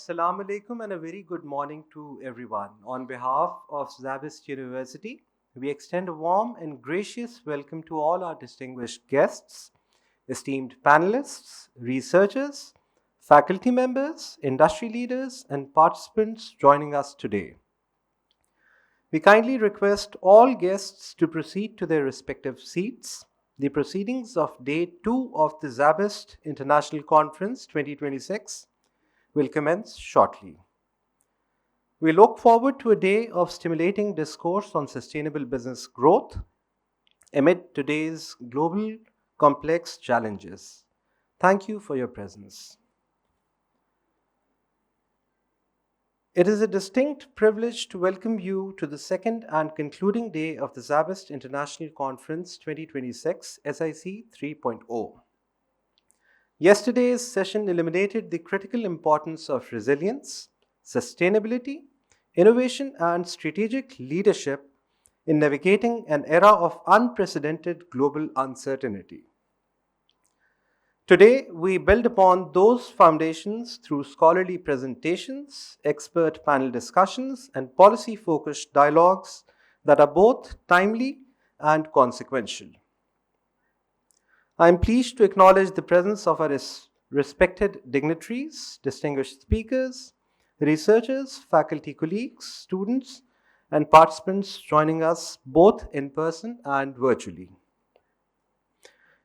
Assalamu alaikum and a very good morning to everyone. On behalf of Zabist University, we extend a warm and gracious welcome to all our distinguished guests, esteemed panelists, researchers, faculty members, industry leaders, and participants joining us today. We kindly request all guests to proceed to their respective seats. The proceedings of Day 2 of the Zabist International Conference 2026 will commence shortly. We look forward to a day of stimulating discourse on sustainable business growth amid today's global complex challenges. Thank you for your presence. It is a distinct privilege to welcome you to the second and concluding day of the Zabist International Conference 2026 SIC 3.0. Yesterday's session illuminated the critical importance of resilience, sustainability, innovation, and strategic leadership in navigating an era of unprecedented global uncertainty. Today, we build upon those foundations through scholarly presentations, expert panel discussions, and policy focused dialogues that are both timely and consequential. I am pleased to acknowledge the presence of our respected dignitaries, distinguished speakers, researchers, faculty colleagues, students, and participants joining us both in person and virtually.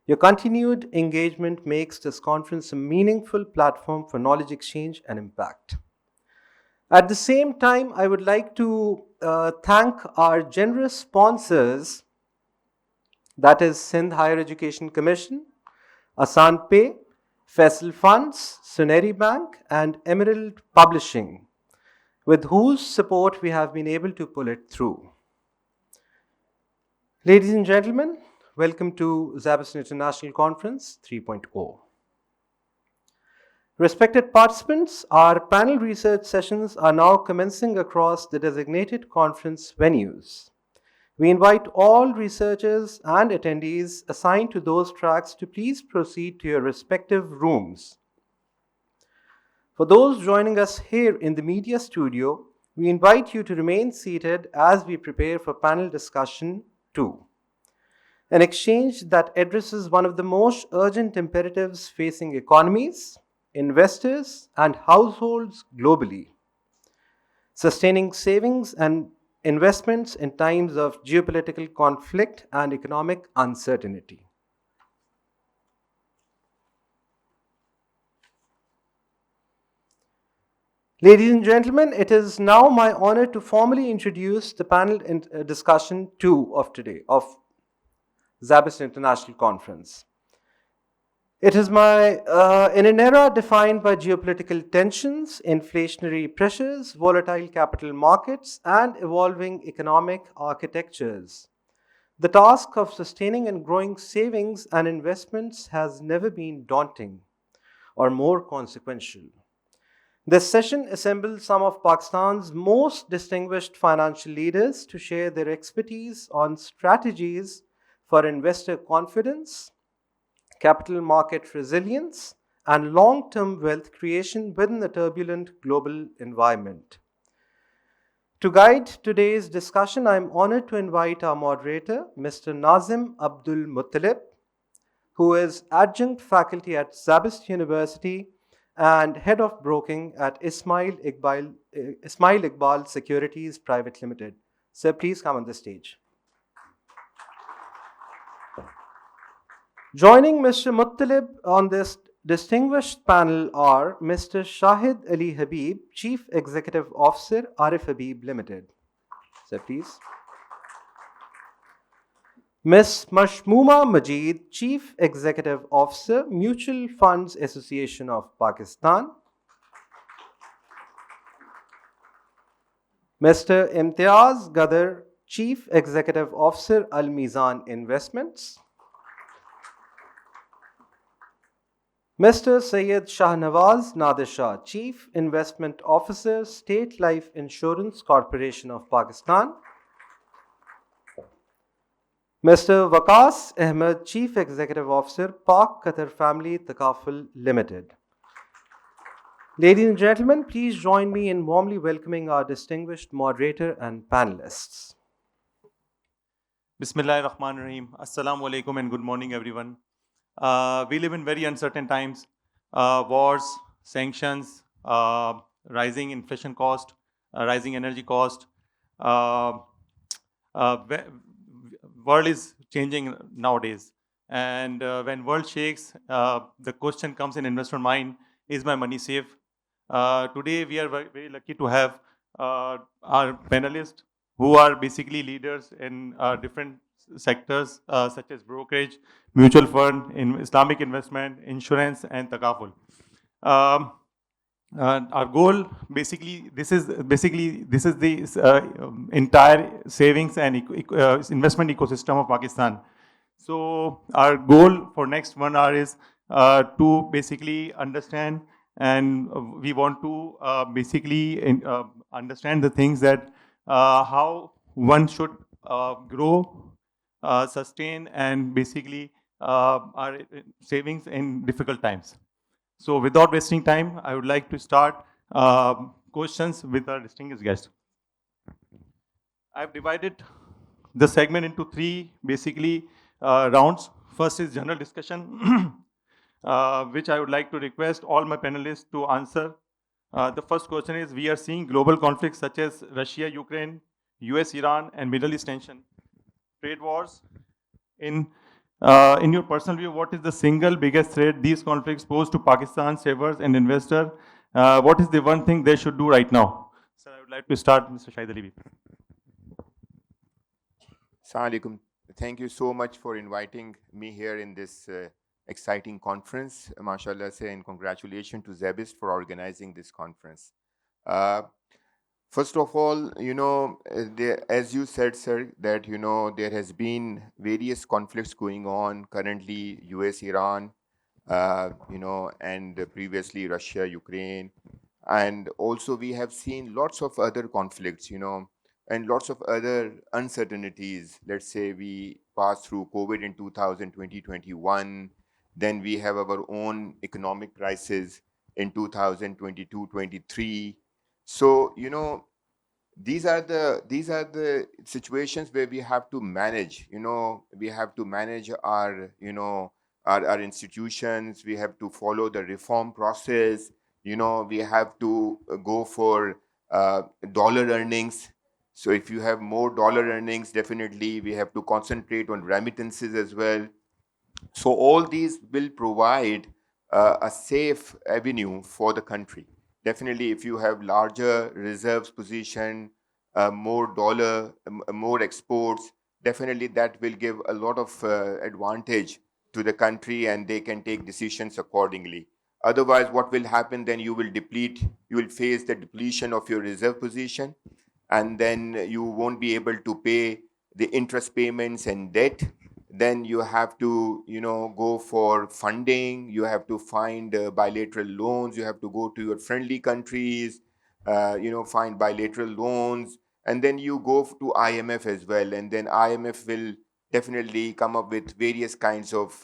Your continued engagement makes this conference a meaningful platform for knowledge exchange and impact. At the same time, I would like to thank our generous sponsors, that is Sindh Higher Education Commission, Asan Pay, Faisal Funds, Suneri Bank, and Emerald Publishing, with whose support we have been able to pull it through. Ladies and gentlemen, welcome to Zabist International Conference 3.0. Respected participants, our panel research sessions are now commencing across the designated conference venues. We invite all researchers and attendees assigned to those tracks to please proceed to your respective rooms. For those joining us here in the media studio, we invite you to remain seated as we prepare for panel discussion 2, an exchange that addresses one of the most urgent imperatives facing economies, investors, and households globally: sustaining savings and investments in times of geopolitical conflict and economic uncertainty. Ladies and gentlemen, it is now my honor to formally introduce the panel discussion 2 of today of Zabist International Conference. It is in an era defined by geopolitical tensions, inflationary pressures, volatile capital markets, and evolving economic architectures, the task of sustaining and growing savings and investments has never been daunting or more consequential. This session assembles some of Pakistan's most distinguished financial leaders to share their expertise on strategies for investor confidence, capital market resilience, and long-term wealth creation within the turbulent global environment. To guide today's discussion, I am honored to invite our moderator, Mr. Nazim Abdul Muttalib, who is adjunct faculty at Zabist University and head of broking at Ismail Iqbal Securities Private Limited. Sir, please come on the stage. Joining Mr. Muttalib on this distinguished panel are Mr. Shahid Ali Habib, Chief Executive Officer, Arif Habib Limited. Sir, please. Ms. Mashmooma Majid, Chief Executive Officer, Mutual Funds Association of Pakistan. Mr. Imtiaz Gadar, Chief Executive Officer, Al Mizan Investments. Mr. Syed Shahnawaz Nadir Shah, Chief Investment Officer, State Life Insurance Corporation of Pakistan. Mr. Waqas Ahmed, Chief Executive Officer, Pak Qatar Family Takaful Limited. Ladies and gentlemen, please join me in warmly welcoming our distinguished moderator and panelists. Bismillah ar-Rahman ar-Rahim. Assalamu alaikum and good morning, everyone. We live in very uncertain times. Wars, sanctions, rising inflation cost, rising energy cost. Uh, World is changing nowadays. And when world shakes, the question comes in investor mind, is my money safe? Today, we are very lucky to have our panelists who are basically leaders in different sectors such as brokerage, mutual fund, Islamic investment, insurance, and takaful. Um, our goal, this is the entire savings and investment ecosystem of Pakistan. So our goal for next 1 hour is to basically understand, and we want to understand the things that how one should grow, sustain, and basically our savings in difficult times. So without wasting time, I would like to start questions with our distinguished guest. I've divided the segment into three basically rounds. First is general discussion, which I would like to request all my panelists to answer. The first question is, we are seeing global conflicts such as Russia, Ukraine, US, Iran, and Middle East tension, trade wars. In your personal view, what is the single biggest threat these conflicts pose to Pakistan savers and investors? What is the one thing they should do right now? Sir, I would like to start, Mr. Shahid Ali. Assalamu alaikum. Thank you so much for inviting me here in this exciting conference. MashaAllah say, and congratulations to Zebist for organizing this conference. First of all, as you said, sir, that, there has been various conflicts going on currently, US, Iran, and previously Russia, Ukraine. And also we have seen lots of other conflicts, and lots of other uncertainties. Let's say we passed through COVID in 2020-21, then we have our own economic crisis in 2022-23. So, these are the situations where we have to manage. We have to manage our our institutions. We have to follow the reform process. We have to go for dollar earnings. So if you have more dollar earnings, definitely we have to concentrate on remittances as well. So all these will provide a safe avenue for the country. Definitely, if you have larger reserves position, more dollar, more exports, definitely that will give a lot of advantage to the country, and they can take decisions accordingly. Otherwise, what will happen then? You will face the depletion of your reserve position, and then you won't be able to pay the interest payments and debt. Then you have to go for funding. You have to find bilateral loans. You have to go to your friendly countries, find bilateral loans, and then you go to IMF as well. And then IMF will definitely come up with various kinds of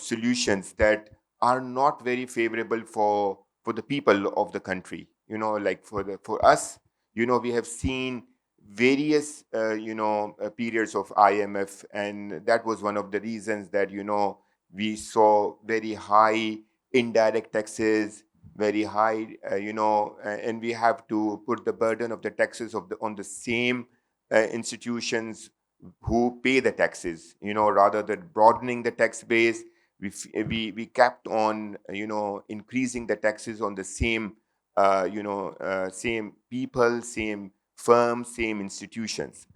solutions that are not very favorable for the people of the country. Like for us, we have seen various periods of IMF, and that was one of the reasons that we saw very high indirect taxes, very high and we have to put the burden of the taxes on the same institutions who pay the taxes. Rather than broadening the tax base, we kept on increasing the taxes on the same same people, same firms, same institutions.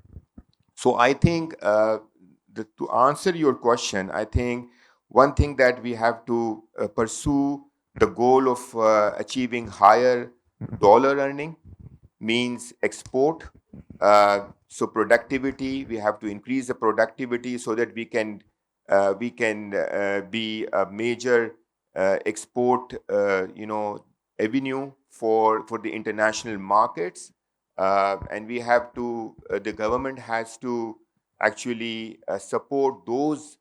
So I think to answer your question, I think one thing that we have to pursue the goal of achieving higher dollar earning means export. So productivity, we have to increase the productivity so that we can be a major export avenue for the international markets. And we have to the government has to actually support those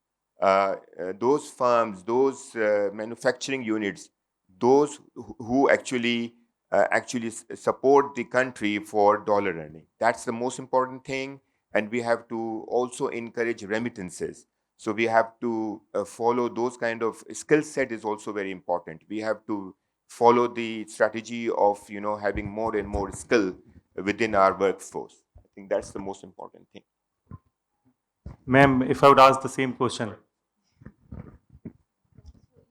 firms, those manufacturing units those who actually support the country for dollar earning. That's the most important thing. And we have to also encourage remittances. So we have to follow those kind of skill set is also very important. We have to follow the strategy of having more and more skill within our workforce. I think that's the most important thing. Ma'am, if I would ask the same question.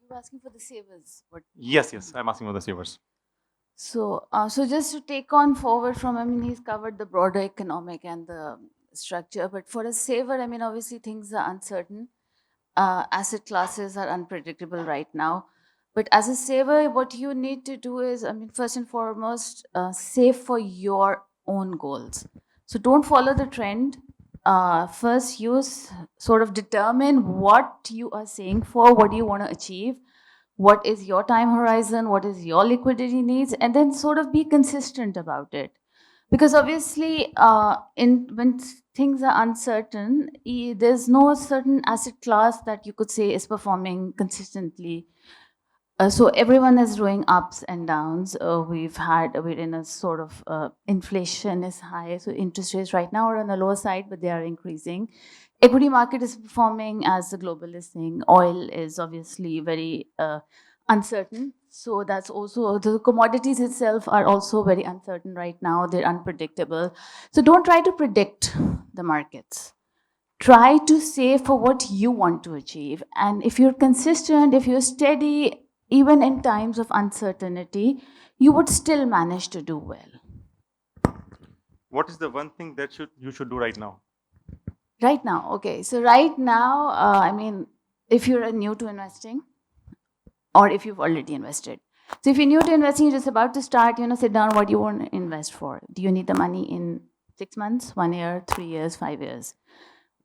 You're asking for the savers. What? Yes, I'm asking for the savers. So just to take on forward from, I mean, he's covered the broader economic and the structure, but for a saver, I mean, obviously things are uncertain. Asset classes are unpredictable right now. But as a saver, what you need to do is, I mean, first and foremost, save for your own goals. So don't follow the trend. First, sort of determine what you are saying for, what do you want to achieve, what is your time horizon, what is your liquidity needs, and then sort of be consistent about it. Because obviously, when things are uncertain, there's no certain asset class that you could say is performing consistently. So everyone is doing ups and downs. We're in a sort of inflation is high, so interest rates right now are on the lower side, but they are increasing. Equity market is performing as the global is saying. Oil is obviously very uncertain. So that's also, the commodities itself are also very uncertain right now. They're unpredictable. So don't try to predict the markets. Try to save for what you want to achieve. And if you're consistent, if you're steady, even in times of uncertainty, you would still manage to do well. What is the one thing that you should do right now? Right now, okay. So right now, I mean, if you're new to investing, or if you've already invested. So if you're new to investing, you're just about to start, sit down, what do you want to invest for? Do you need the money in 6 months, 1 year, 3 years, 5 years?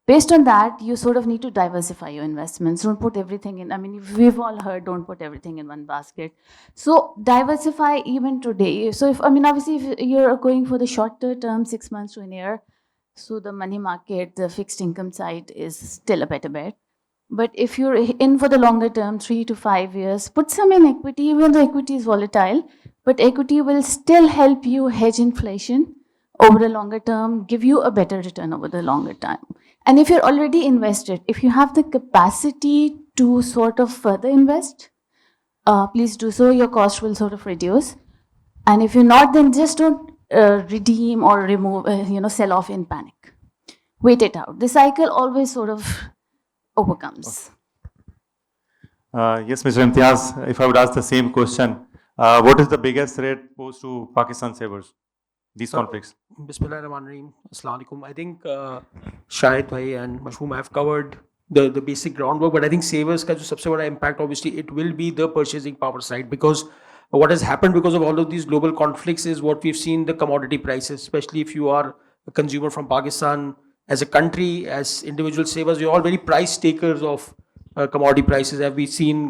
Based on that, you sort of need to diversify your investments. Don't put everything in. I mean, we've all heard, don't put everything in one basket. So diversify even today. So obviously, if you're going for the shorter term, 6 months to a year, so the money market, the fixed income side is still a better bet. But if you're in for the longer term, 3 to 5 years, put some in equity, even though equity is volatile, but equity will still help you hedge inflation over the longer term, give you a better return over the longer time. And if you're already invested, if you have the capacity to sort of further invest, please do so. Your cost will sort of reduce. And if you're not, then just don't redeem or remove, sell off in panic. Wait it out. The cycle always sort of overcomes. Yes, Mr. Imtiaz, if I would ask the same question, what is the biggest threat posed to Pakistan savers? These conflicts. Bismillahirrahmanirrahim. Assalamu alaikum. I think Shahid Bhai and Mashroom have covered the basic groundwork, but I think savers ka jo sabse bada impact, obviously, it will be the purchasing power side, because what has happened because of all of these global conflicts is what we've seen, the commodity prices, especially if you are a consumer from Pakistan. As a country, as individual savers, we're all very price takers of commodity prices. We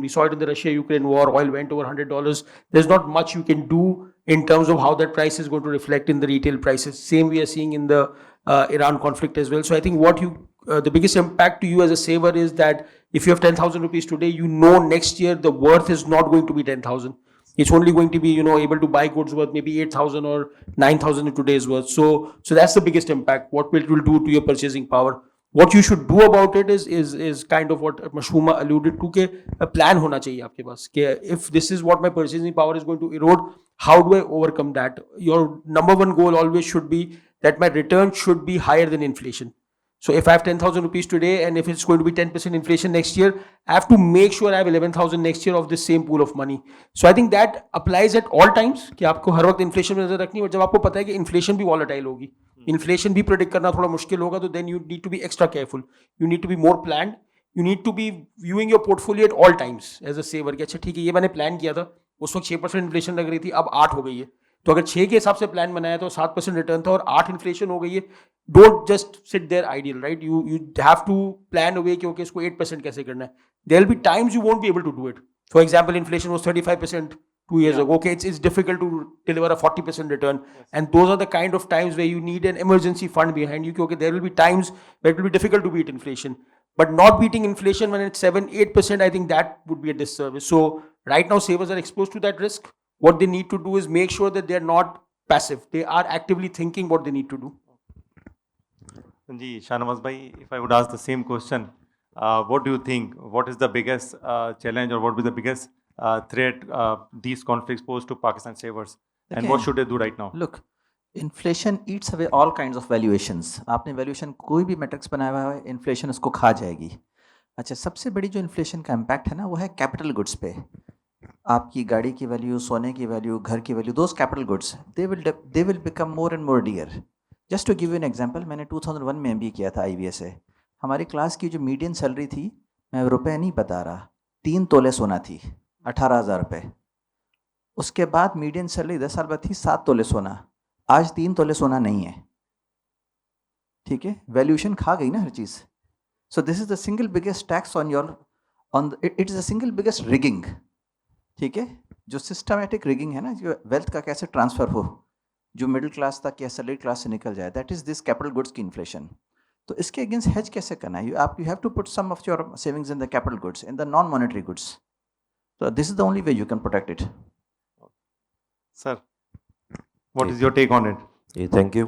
saw it in the Russia-Ukraine war. Oil went over $100. There's not much you can do in terms of how that price is going to reflect in the retail prices. Same we are seeing in the Iran conflict as well. So I think the biggest impact to you as a saver is that if you have 10,000 rupees today, next year the worth is not going to be 10,000. It's only going to be, able to buy goods worth maybe 8,000 or 9,000 in today's worth. So that's the biggest impact. What it will do to your purchasing power. What you should do about it is kind of what Mashrooma alluded to, कि a plan होना चाहिए आपके पास, कि if this is what my purchasing power is going to erode, how do I overcome that? Your number one goal always should be that my return should be higher than inflation. So if I have 10,000 rupees today, and if it's going to be 10% inflation next year, I have to make sure I have 11,000 next year of this same pool of money. So I think that applies at all times, कि आपको हर वक्त inflation में नजर रखनी है, और जब आपको पता है कि inflation भी volatile होगी, inflation भी predict करना थोड़ा मुश्किल होगा, तो then you need to be extra careful. You need to be more planned. You need to be viewing your portfolio at all times as a saver. कि अच्छा ठीक है, ये मैंने plan किया था, उस वक्त 6% inflation लग रही थी, अब 8 हो गई है. तो अगर 6 के हिसाब से प्लान बनाया तो 7% रिटर्न था और 8 इन्फ्लेशन हो गई है. Don't just sit there ideal, right? You have to plan away कि ओके इसको 8% कैसे करना है. There will be times you won't be able to do it. For example, inflation was 35% 2 years ago. Okay, it's difficult to deliver a 40% return. Yes. And those are the kind of times where you need an emergency fund behind you. Okay, there will be times where it will be difficult to beat inflation. But not beating inflation when it's 7-8%, I think that would be a disservice. So Right now, savers are exposed to that risk. What they need to do is make sure that they are not passive. They are actively thinking what they need to do. Ji, Shahnawaz bhai, if I would ask the same question, what do you think? What is the biggest challenge or what will be the biggest threat these conflicts pose to Pakistan savers? And what Okay. should they do right now? Look, inflation Yeats away all kinds of valuations. आपने valuation कोई भी matrix बनाया हुआ है, inflation उसको खा जाएगी. अच्छा, सबसे बड़ी जो इन्फ्लेशन का इम्पैक्ट है ना, वो है कैपिटल गुड्स पे. आपकी गाड़ी की वैल्यू, सोने की वैल्यू, घर की value, those capital goods they will become more and more dear. Just to give you an example, मैंने 2001 में एमबीए किया था आईबीएस से. हमारी क्लास की जो मीडियन सैलरी थी, मैं रुपए नहीं बता रहा, 3 तोले सोना थी, 18,000 रुपये. उसके बाद मीडियन सैलरी 10 साल बाद थी 7 तोले सोना. आज 3 तोले सोना नहीं है. ठीक है, वैल्यूएशन खा गई ना हर चीज़. So this is the single biggest tax on your it is the single biggest rigging. ठीक है, जो सिस्टमेटिक रिगिंग है ना, जो वेल्थ का कैसे ट्रांसफ़र हो, जो मिडिल क्लास तक या सैलरी क्लास से निकल जाए, that is this capital goods की इन्फ्लेशन. तो इसके अगेंस्ट हेज कैसे करना है? You have to put some of your savings in the capital goods, in the non monetary goods. So this is the only way you can protect it. Sir, what is your take on it? जी thank you.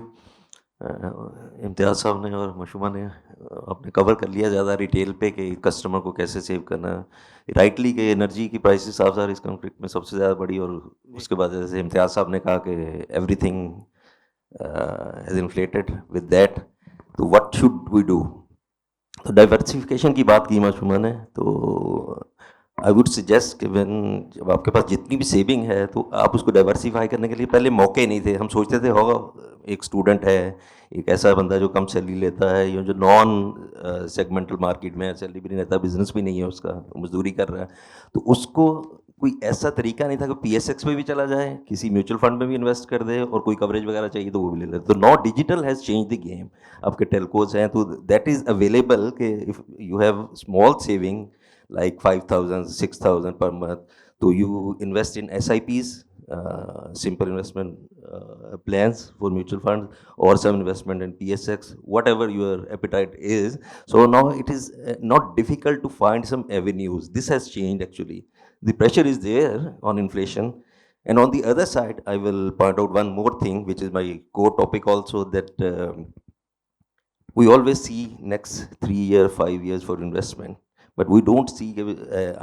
Imtiaz Sahab ने और मशूमा ने आपने cover कर लिया ज़्यादा detail पे कि कस्टमर को कैसे सेव करना है. राइटली कि एनर्जी की प्राइसेस साफ सार इस कॉन्फ्लिक्ट में सबसे ज़्यादा बड़ी, और उसके बाद जैसे इम्तियाज़ साहब ने कहा कि everything has inflated with that, तो व्हाट शुड वी डू. तो डाइवर्सिफिकेशन की बात की मशूमा ने, तो आई वुड सजेस्ट कि जब आपके पास जितनी भी सेविंग है तो आप उसको डाइवर्सिफाई करने के लिए पहले मौके नहीं थे. हम सोचते थे होगा एक स्टूडेंट है, एक ऐसा बंदा जो कम सैलरी लेता है, या जो नॉन सेगमेंटल मार्केट में सैलरी भी नहीं लेता, बिजनेस भी नहीं है उसका, मजदूरी कर रहा है, तो उसको कोई ऐसा तरीका नहीं था कि पीएसएक्स पे भी चला जाए, किसी म्यूचुअल फंड में भी इन्वेस्ट कर दे, और कोई कवरेज वगैरह चाहिए तो वो भी ले ले. तो no, digital has change the game. आपके टेलकोज हैं तो दैट इज़ अवेलेबल कि if you have small saving like 5,000, 6,000 per month. So you invest in SIPs, simple investment plans for mutual funds, or some investment in PSX, whatever your appetite is. So now it is not difficult to find some avenues. This has changed actually. The pressure is there on inflation. And on the other side, I will point out one more thing, which is my core topic also, that we always see next 3 years, 5 years for investment. But we don't see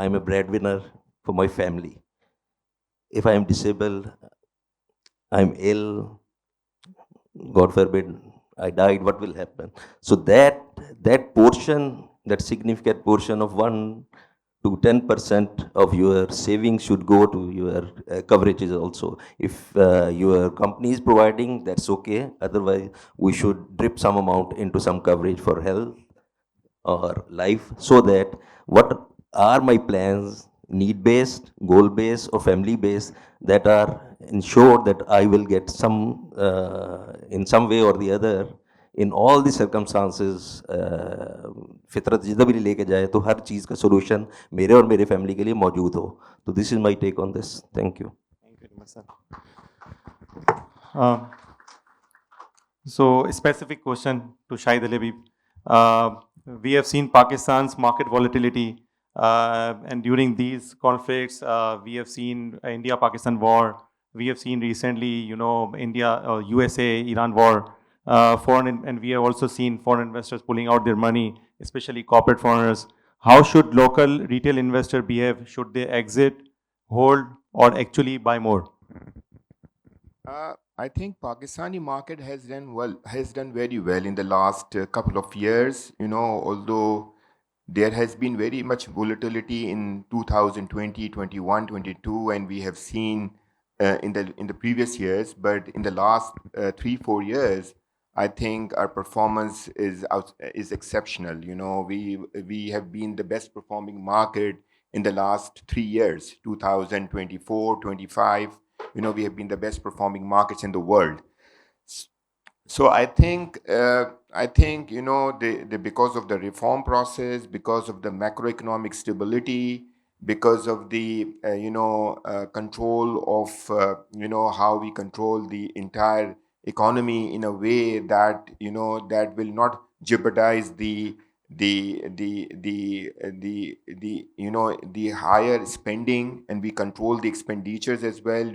I'm a breadwinner for my family. If I am disabled, I'm ill, God forbid, I died, what will happen? So that portion, that significant portion of 1 to 10% of your savings should go to your coverages also. If your company is providing, that's okay. Otherwise, we should drip some amount into some coverage for health or life, so that what are my plans, need based, goal based, or family based, that are ensured that I will get some in some way or the other in all the circumstances. फितरत जिधर भी लेके जाए तो हर चीज़ का solution मेरे और मेरे फैमिली के लिए मौजूद हो. तो this is my take on this. Thank you. Thank you very much, sir. So, a specific question to Shahid Ali Habib. We have seen Pakistan's market volatility, and during these conflicts, we have seen India-Pakistan war. We have seen recently, India, USA, Iran war. And we have also seen foreign investors pulling out their money, especially corporate foreigners. How should local retail investor behave? Should they exit, hold, or actually buy more? I think Pakistani market has done very well in the last couple of years. Although there has been very much volatility in 2020, 21, 22, and we have seen in the previous years, but in the last 3-4 years, I think our performance is exceptional. We have been the best performing market in the last 3 years, 2024, 25. We have been the best performing markets in the world. So I think because of the reform process, because of the macroeconomic stability, because of the control of how we control the entire economy in a way that that will not jeopardize the the higher spending, and we control the expenditures as well.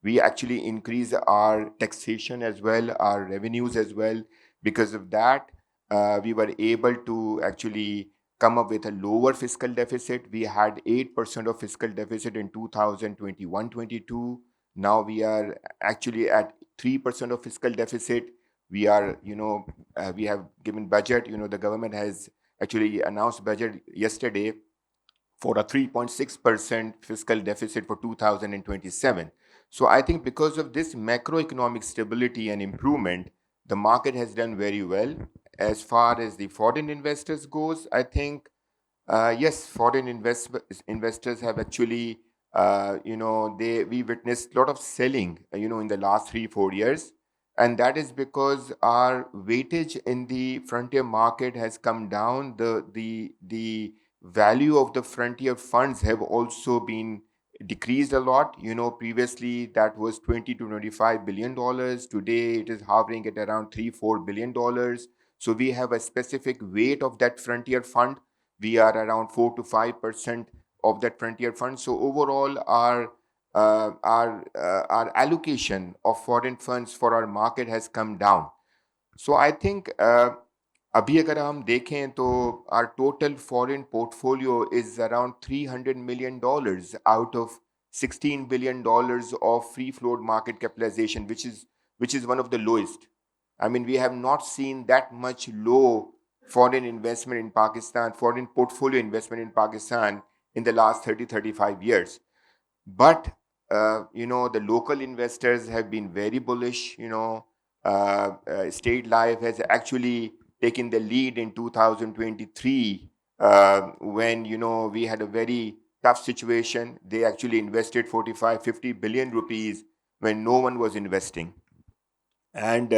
We actually increase our taxation as well, our revenues as well. Because of that, we were able to actually come up with a lower fiscal deficit. We had 8% of fiscal deficit in 2021-22. Now we are actually at 3% of fiscal deficit. We are, we have given budget. The government has actually announced budget yesterday for a 3.6% fiscal deficit for 2027. So I think because of this macroeconomic stability and improvement, the market has done very well. As far as the foreign investors goes, I think yes, foreign investors have actually, we witnessed a lot of selling, in the last 3-4 years. And that is because our weightage in the frontier market has come down. The value of the frontier funds have also been decreased a lot. Previously that was $20 to $25 billion. Today it is hovering at around $3-4 billion. So we have a specific weight of that frontier fund. We are around 4 to 5% of that frontier fund. So overall, our allocation of foreign funds for our market has come down. So I think अभी अगर हम देखें तो our total foreign portfolio is around $300 million out of $16 billion of free float market capitalization, which is one of the lowest. I mean, we have not seen that much low foreign investment in Pakistan, foreign portfolio investment in Pakistan in the last 30-35 years. But, the local investors have been very bullish. State Life has actually taken the lead in 2023 when, we had a very tough situation. They actually invested 45-50 billion rupees when no one was investing. And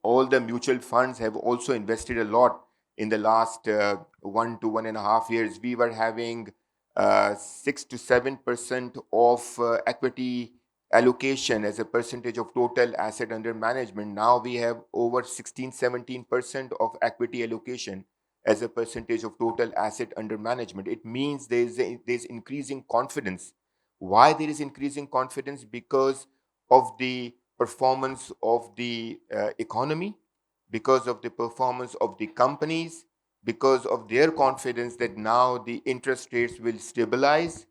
all the mutual funds have also invested a lot in the last 1 to 1.5 years. We were having 6 to 7% of equity allocation as a percentage of total asset under management. Now we have over 16-17% of equity allocation as a percentage of total asset under management. It means there's increasing confidence. Why there is increasing confidence? Because of the performance of the economy, because of the performance of the companies, because of their confidence that now the interest rates will stabilize,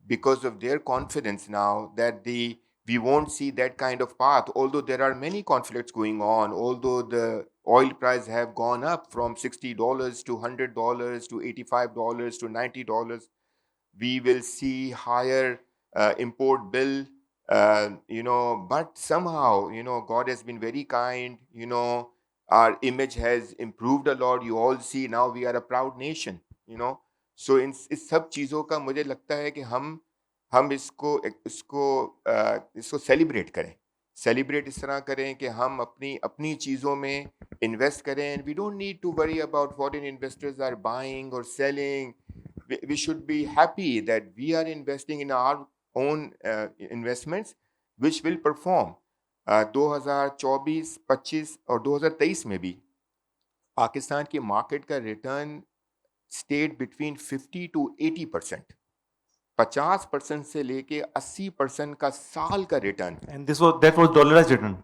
because of their confidence now that we won't see that kind of path. Although there are many conflicts going on, although the oil price have gone up from $60 to $100 to $85 to $90, we will see higher import bill, but somehow, God has been very kind. Our image has improved a lot. You all see now we are a proud nation. So इस सब चीज़ों का मुझे लगता है कि हम इसको सेलिब्रेट इस तरह करें कि हम अपनी चीज़ों में इन्वेस्ट करें. And we don't need to worry about foreign investors are buying or selling. We should be happy that we are investing in our own investments which will perform. 2024, 25 और 2023 में भी पाकिस्तान की मार्केट का रिटर्न स्टेट बिटवीन 50 to 80%. 50% से लेके 80% का साल का return. And that was dollarized return.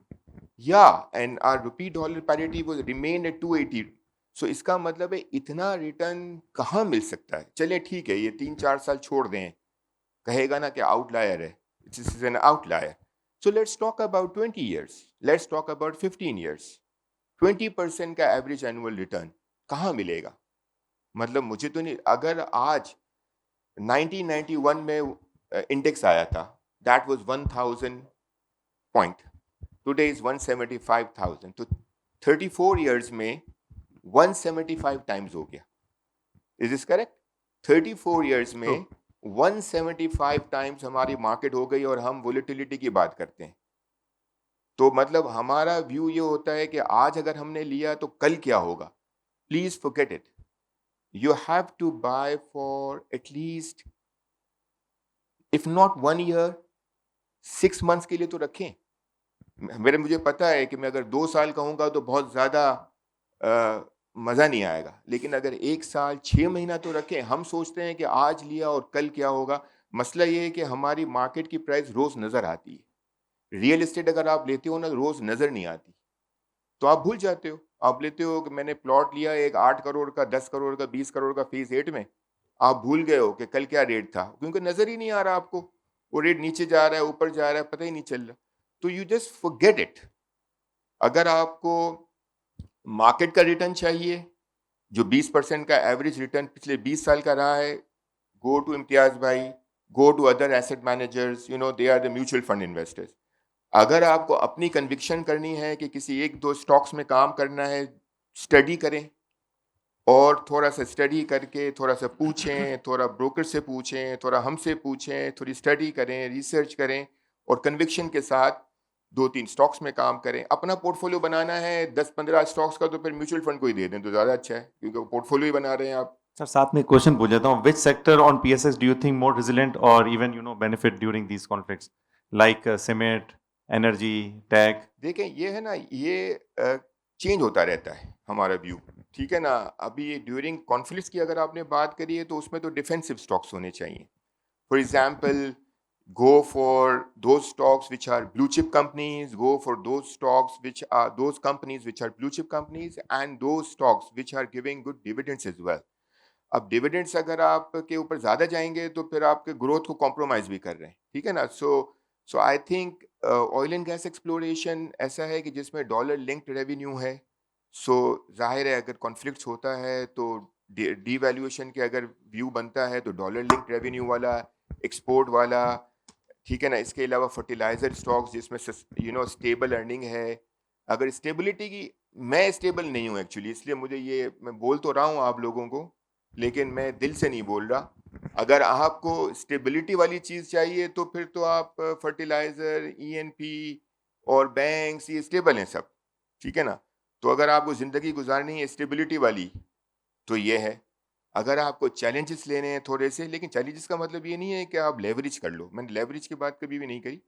Yeah, and our rupee dollar parity was remained at 280. So इसका मतलब है इतना रिटर्न कहाँ मिल सकता है? चलिए ठीक है, ये 3-4 साल छोड़ दें, कहेगा ना कि आउटलायर है. This is an outlier. So let's talk about 20 years. Let's talk about 15 years. 20% का एवरेज एनुअल रिटर्न कहाँ मिलेगा? मतलब मुझे तो नहीं. अगर आज 1991 में इंडेक्स आया था, that was 1000 point. Today is 175,000. तो 34 years में 175 times हो गया. Is this correct? 34 years में 175 times हमारी मार्केट हो गई और हम वोलेटिलिटी की बात करते हैं. तो मतलब हमारा व्यू ये होता है कि आज अगर हमने लिया तो कल क्या होगा? Please forget it. You have to buy for at least, if not 1 year, 6 months के लिए तो रखें. मुझे पता है कि मैं अगर 2 साल कहूँगा तो बहुत ज़्यादा मज़ा नहीं आएगा। लेकिन अगर 1 साल 6 महीना तो रखें, हम सोचते हैं कि आज लिया और कल क्या होगा। मसला ये है कि हमारी मार्केट की प्राइस रोज़ नज़र आती है। रियल एस्टेट अगर आप लेते हो ना, रोज़ नज़र नहीं आती, तो आप भूल जाते हो। आप लेते हो कि मैंने प्लॉट लिया एक 8 करोड़ का, 10 करोड़ का, 20 करोड़ का फेज़ 8 में, आप भूल गए हो कि कल क्या रेट था, क्योंकि नज़र ही नहीं आ रहा आपको। वो रेट नीचे जा रहा है, ऊपर जा रहा है, पता ही नहीं चल रहा। तो यू जस्ट फॉरगेट इट। अगर आपको मार्केट का रिटर्न चाहिए, जो 20% का एवरेज रिटर्न पिछले 20 साल का रहा है, गो टू इम्तियाज भाई, go to other asset managers, they are the mutual fund investors. अगर आपको अपनी कन्विक्शन करनी है कि किसी 1-2 स्टॉक्स में काम करना है, स्टडी करें, और थोड़ा सा स्टडी करके थोड़ा सा पूछें, थोड़ा ब्रोकर से पूछें, थोड़ा हमसे पूछें, थोड़ी स्टडी करें, रिसर्च करें, और कन्विक्शन के साथ 2-3 स्टॉक्स में काम करें। अपना पोर्टफोलियो बनाना है 10-15 स्टॉक्स का, तो फिर म्यूचुअल फंड को ही दे दें तो ज़्यादा अच्छा है, क्योंकि वो पोर्टफोलियो ही बना रहे हैं आप। सर साथ में क्वेश्चन पूछ लेता हूँ, which sector on PSS do you think more resilient or even benefit during these conflicts, like cement, energy, tech? देखें, ये है ना, ये चेंज होता रहता है हमारा व्यू, ठीक है ना। अभी ड्यूरिंग कॉन्फ्लिक्ट्स की अगर आपने बात करी है, तो उसमें तो डिफेंसिव स्टॉक्स होने चाहिए। For example, go for those stocks which are blue chip companies, go for those stocks which are those companies which are blue chip companies, and those stocks which are giving good dividends as well. अब dividends अगर आपके ऊपर ज़्यादा जाएंगे, तो फिर आपके growth को कॉम्प्रोमाइज़ भी कर रहे हैं, ठीक है ना। So I think oil and gas exploration ऐसा है कि जिसमें डॉलर लिंक्ड रेवेन्यू है। सो जाहिर है, अगर कॉन्फ्लिक्ट्स होता है तो डीवैल्यूएशन के अगर व्यू बनता है, तो डॉलर लिंक्ड रेवेन्यू वाला, एक्सपोर्ट वाला, ठीक है ना। इसके अलावा फर्टिलाइज़र स्टॉक्स जिसमें स्टेबल अर्निंग है। अगर स्टेबिलिटी की, मैं स्टेबल नहीं हूँ एक्चुअली, इसलिए मुझे ये, मैं बोल तो रहा हूँ आप लोगों को, लेकिन मैं दिल से नहीं बोल रहा। अगर आपको स्टेबिलिटी वाली चीज़ चाहिए, तो फिर तो आप फर्टिलाइज़र, ईएनपी और बैंक्स, ये स्टेबल हैं सब, ठीक है ना। तो अगर आपको ज़िंदगी गुजारनी है स्टेबिलिटी वाली, तो ये है। अगर आपको चैलेंजेस लेने हैं थोड़े से, लेकिन चैलेंजेस का मतलब ये नहीं है कि आप लेवरेज कर लो, मैंने लेवरेज की बात कभी भी नहीं करी।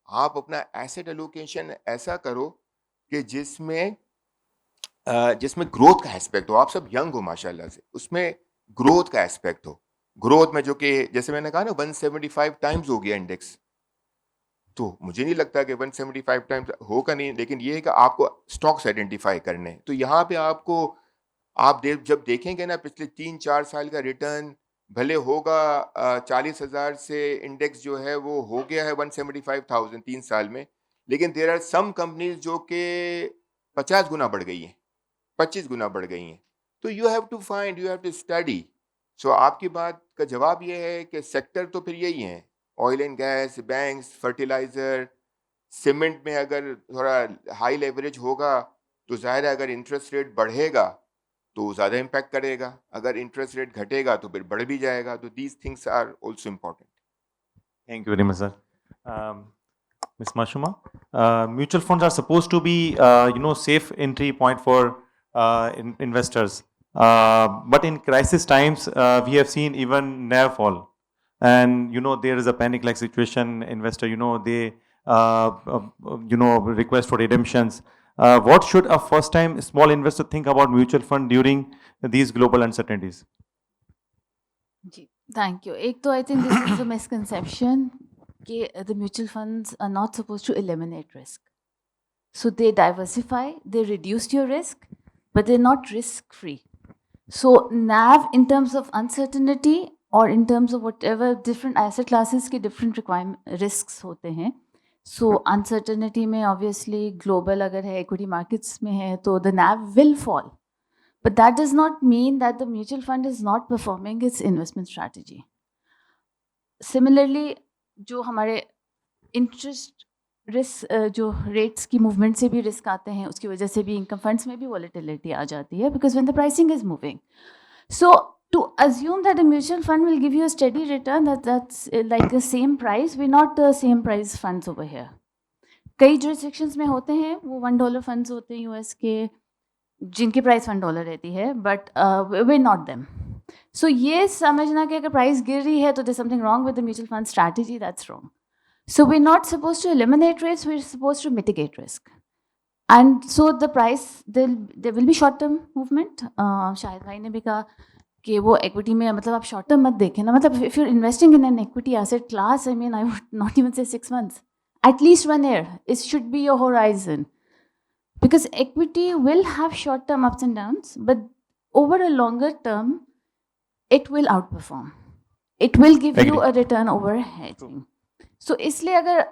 आप अपना एसेट एलोकेशन ऐसा करो कि जिसमें ग्रोथ का एस्पेक्ट हो। आप सब यंग हो माशाल्लाह से, उसमें ग्रोथ का एस्पेक्ट हो। ग्रोथ में जो कि जैसे मैंने कहा ना, 175 टाइम्स हो गया इंडेक्स, तो मुझे नहीं लगता कि 175 टाइम्स होगा नहीं, लेकिन ये है कि आपको स्टॉक्स आइडेंटिफाई करने हैं। तो यहाँ पे आपको, आप जब देखेंगे ना पिछले 3-4 साल का रिटर्न, भले होगा 40,000 से इंडेक्स जो है वो हो गया है 175,000 3 साल में, लेकिन देयर आर सम कंपनीज जो कि 50 गुना बढ़ गई हैं, 25 गुना बढ़ गई हैं। तो you have to find, you have to study. So आपकी बात का जवाब ये है कि सेक्टर तो फिर यही हैं, oil and gas, banks, fertiliser, cement में अगर थोड़ा हाई लेवरेज होगा, तो ज़ाहिर है अगर इंटरेस्ट रेट बढ़ेगा तो ज़्यादा इम्पैक्ट करेगा, अगर इंटरेस्ट रेट घटेगा तो फिर बढ़ भी जाएगा। तो these things are also important. Thank you very much, sir. Ms. Mashuma, mutual funds are supposed to be, safe entry point for investors. But in crisis times, we have seen even NAV fall, and there is a panic-like situation. Investor, they request for redemptions. What should a first-time small investor think about mutual fund during these global uncertainties? जी, thank you. एक तो I think this is a misconception कि the mutual funds are not supposed to eliminate risk. So they diversify, they reduce your risk, but they're not risk-free. So NAV in terms of uncertainty or in terms of whatever different asset classes के different risks होते हैं. So uncertainty में obviously global अगर है, equity markets में है, तो the NAV will fall. But that does not mean that the mutual fund is not performing its investment strategy. Similarly, जो हमारे interest risk जो rates की movement से भी risk आते हैं, उसकी वजह से भी income funds में भी volatility आ जाती है, because when the pricing is moving. So to assume that a mutual fund will give you a steady return, that's like the same price, we're not the same price funds over here. कई jurisdictions में होते हैं, वो $1 funds होते हैं US के, जिनकी price $1 रहती है, but way not them. So ये समझना कि अगर प्राइस गिर रही है तो there something wrong with the mutual fund strategy, that's wrong. So we not suppose to eliminate risk, we are suppose to mitigate risk. And so the price, there will be short term movement. शायद भाई ने भी कहा कि वो equity में मतलब आप short term मत देखें ना, मतलब if you're investing in an equity asset class, I mean I would not even say 6 months, at least 1 year. It should be your horizon, because equity will have short term ups and downs, but over a longer term it will outperform. It will give you Agree. a return over hedging. So इसलिए अगर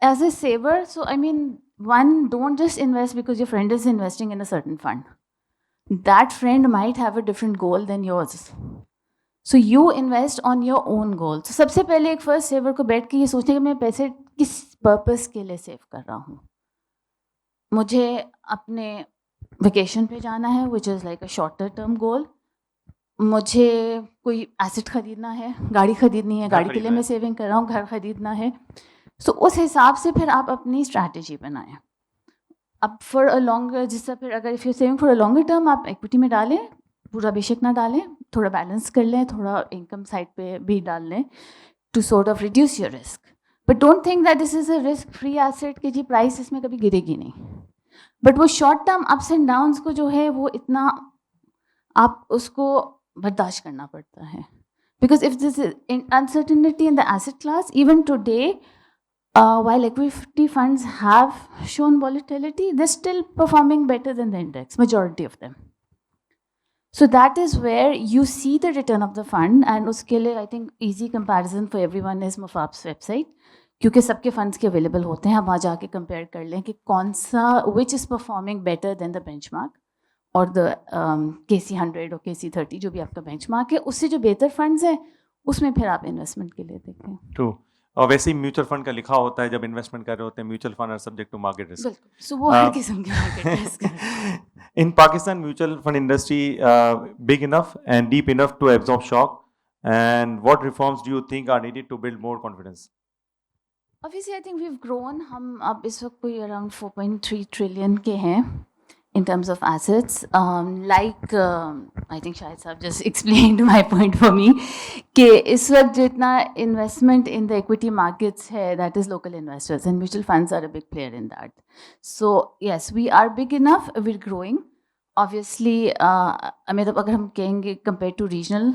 as a saver, so I mean, one, don't just invest because your friend is investing in a certain fund. That friend might have a different goal than yours. So you invest on your own goal. So सबसे पहले एक first saver को बैठ के ये सोचने कि मैं पैसे किस purpose के लिए save कर रहा हूँ. मुझे अपने vacation पे जाना है, which is like a shorter term goal. मुझे कोई asset खरीदना है, गाड़ी खरीदनी है, गाड़ी के लिए मैं saving कर रहा हूँ, घर खरीदना है. सो उस हिसाब से फिर आप अपनी स्ट्रैटेजी बनाएं. अब फॉर अ लॉन्गर, जिससे फिर अगर if you saving for a longer term, आप इक्विटी में डालें, पूरा बेशक ना डालें, थोड़ा बैलेंस कर लें, थोड़ा इनकम साइड पे भी डाल लें to sort of reduce your risk. But don't think that this is a risk free asset कि जी प्राइस इसमें कभी गिरेगी नहीं. बट वो short term ups and downs को जो है वो इतना आप उसको बर्दाश्त करना पड़ता है. Because if this is uncertainty in the asset class, even today, while equity funds have shown volatility, they're still performing better than the index, majority of them. So that is where you see the return of the fund, and uske liye I think easy comparison for everyone is Mufab's website, क्योंकि सबके funds के available होते हैं. आप वहाँ जाके compare कर लें कि कौन सा which is performing better than the benchmark or the KC 100 और KC 30 जो भी आपका benchmark है, उससे जो बेहतर funds हैं उसमें फिर आप investment के लिए देखें. True. और वैसे ही म्यूचुअल फंड का लिखा होता है जब इन्वेस्टमेंट कर रहे होते हैं, mutual fund are subject to market risk. बिल्कुल. सो वो हर किस्म के मार्केट रिस्क है. In Pakistan, mutual fund industry big enough and deep enough to absorb shock? And what reforms do you think are needed to build more confidence? Obviously, I think we've grown. हम अब इस वक्त कोई around 4.3 trillion के हैं in terms of assets. I think शायद साहब just explained my point for me कि इस वक्त जितना investment in the equity markets है, that is local investors, and mutual funds are a big player in that. So yes, we are big enough. We're growing. Obviously, मतलब अगर हम कहेंगे compared to regional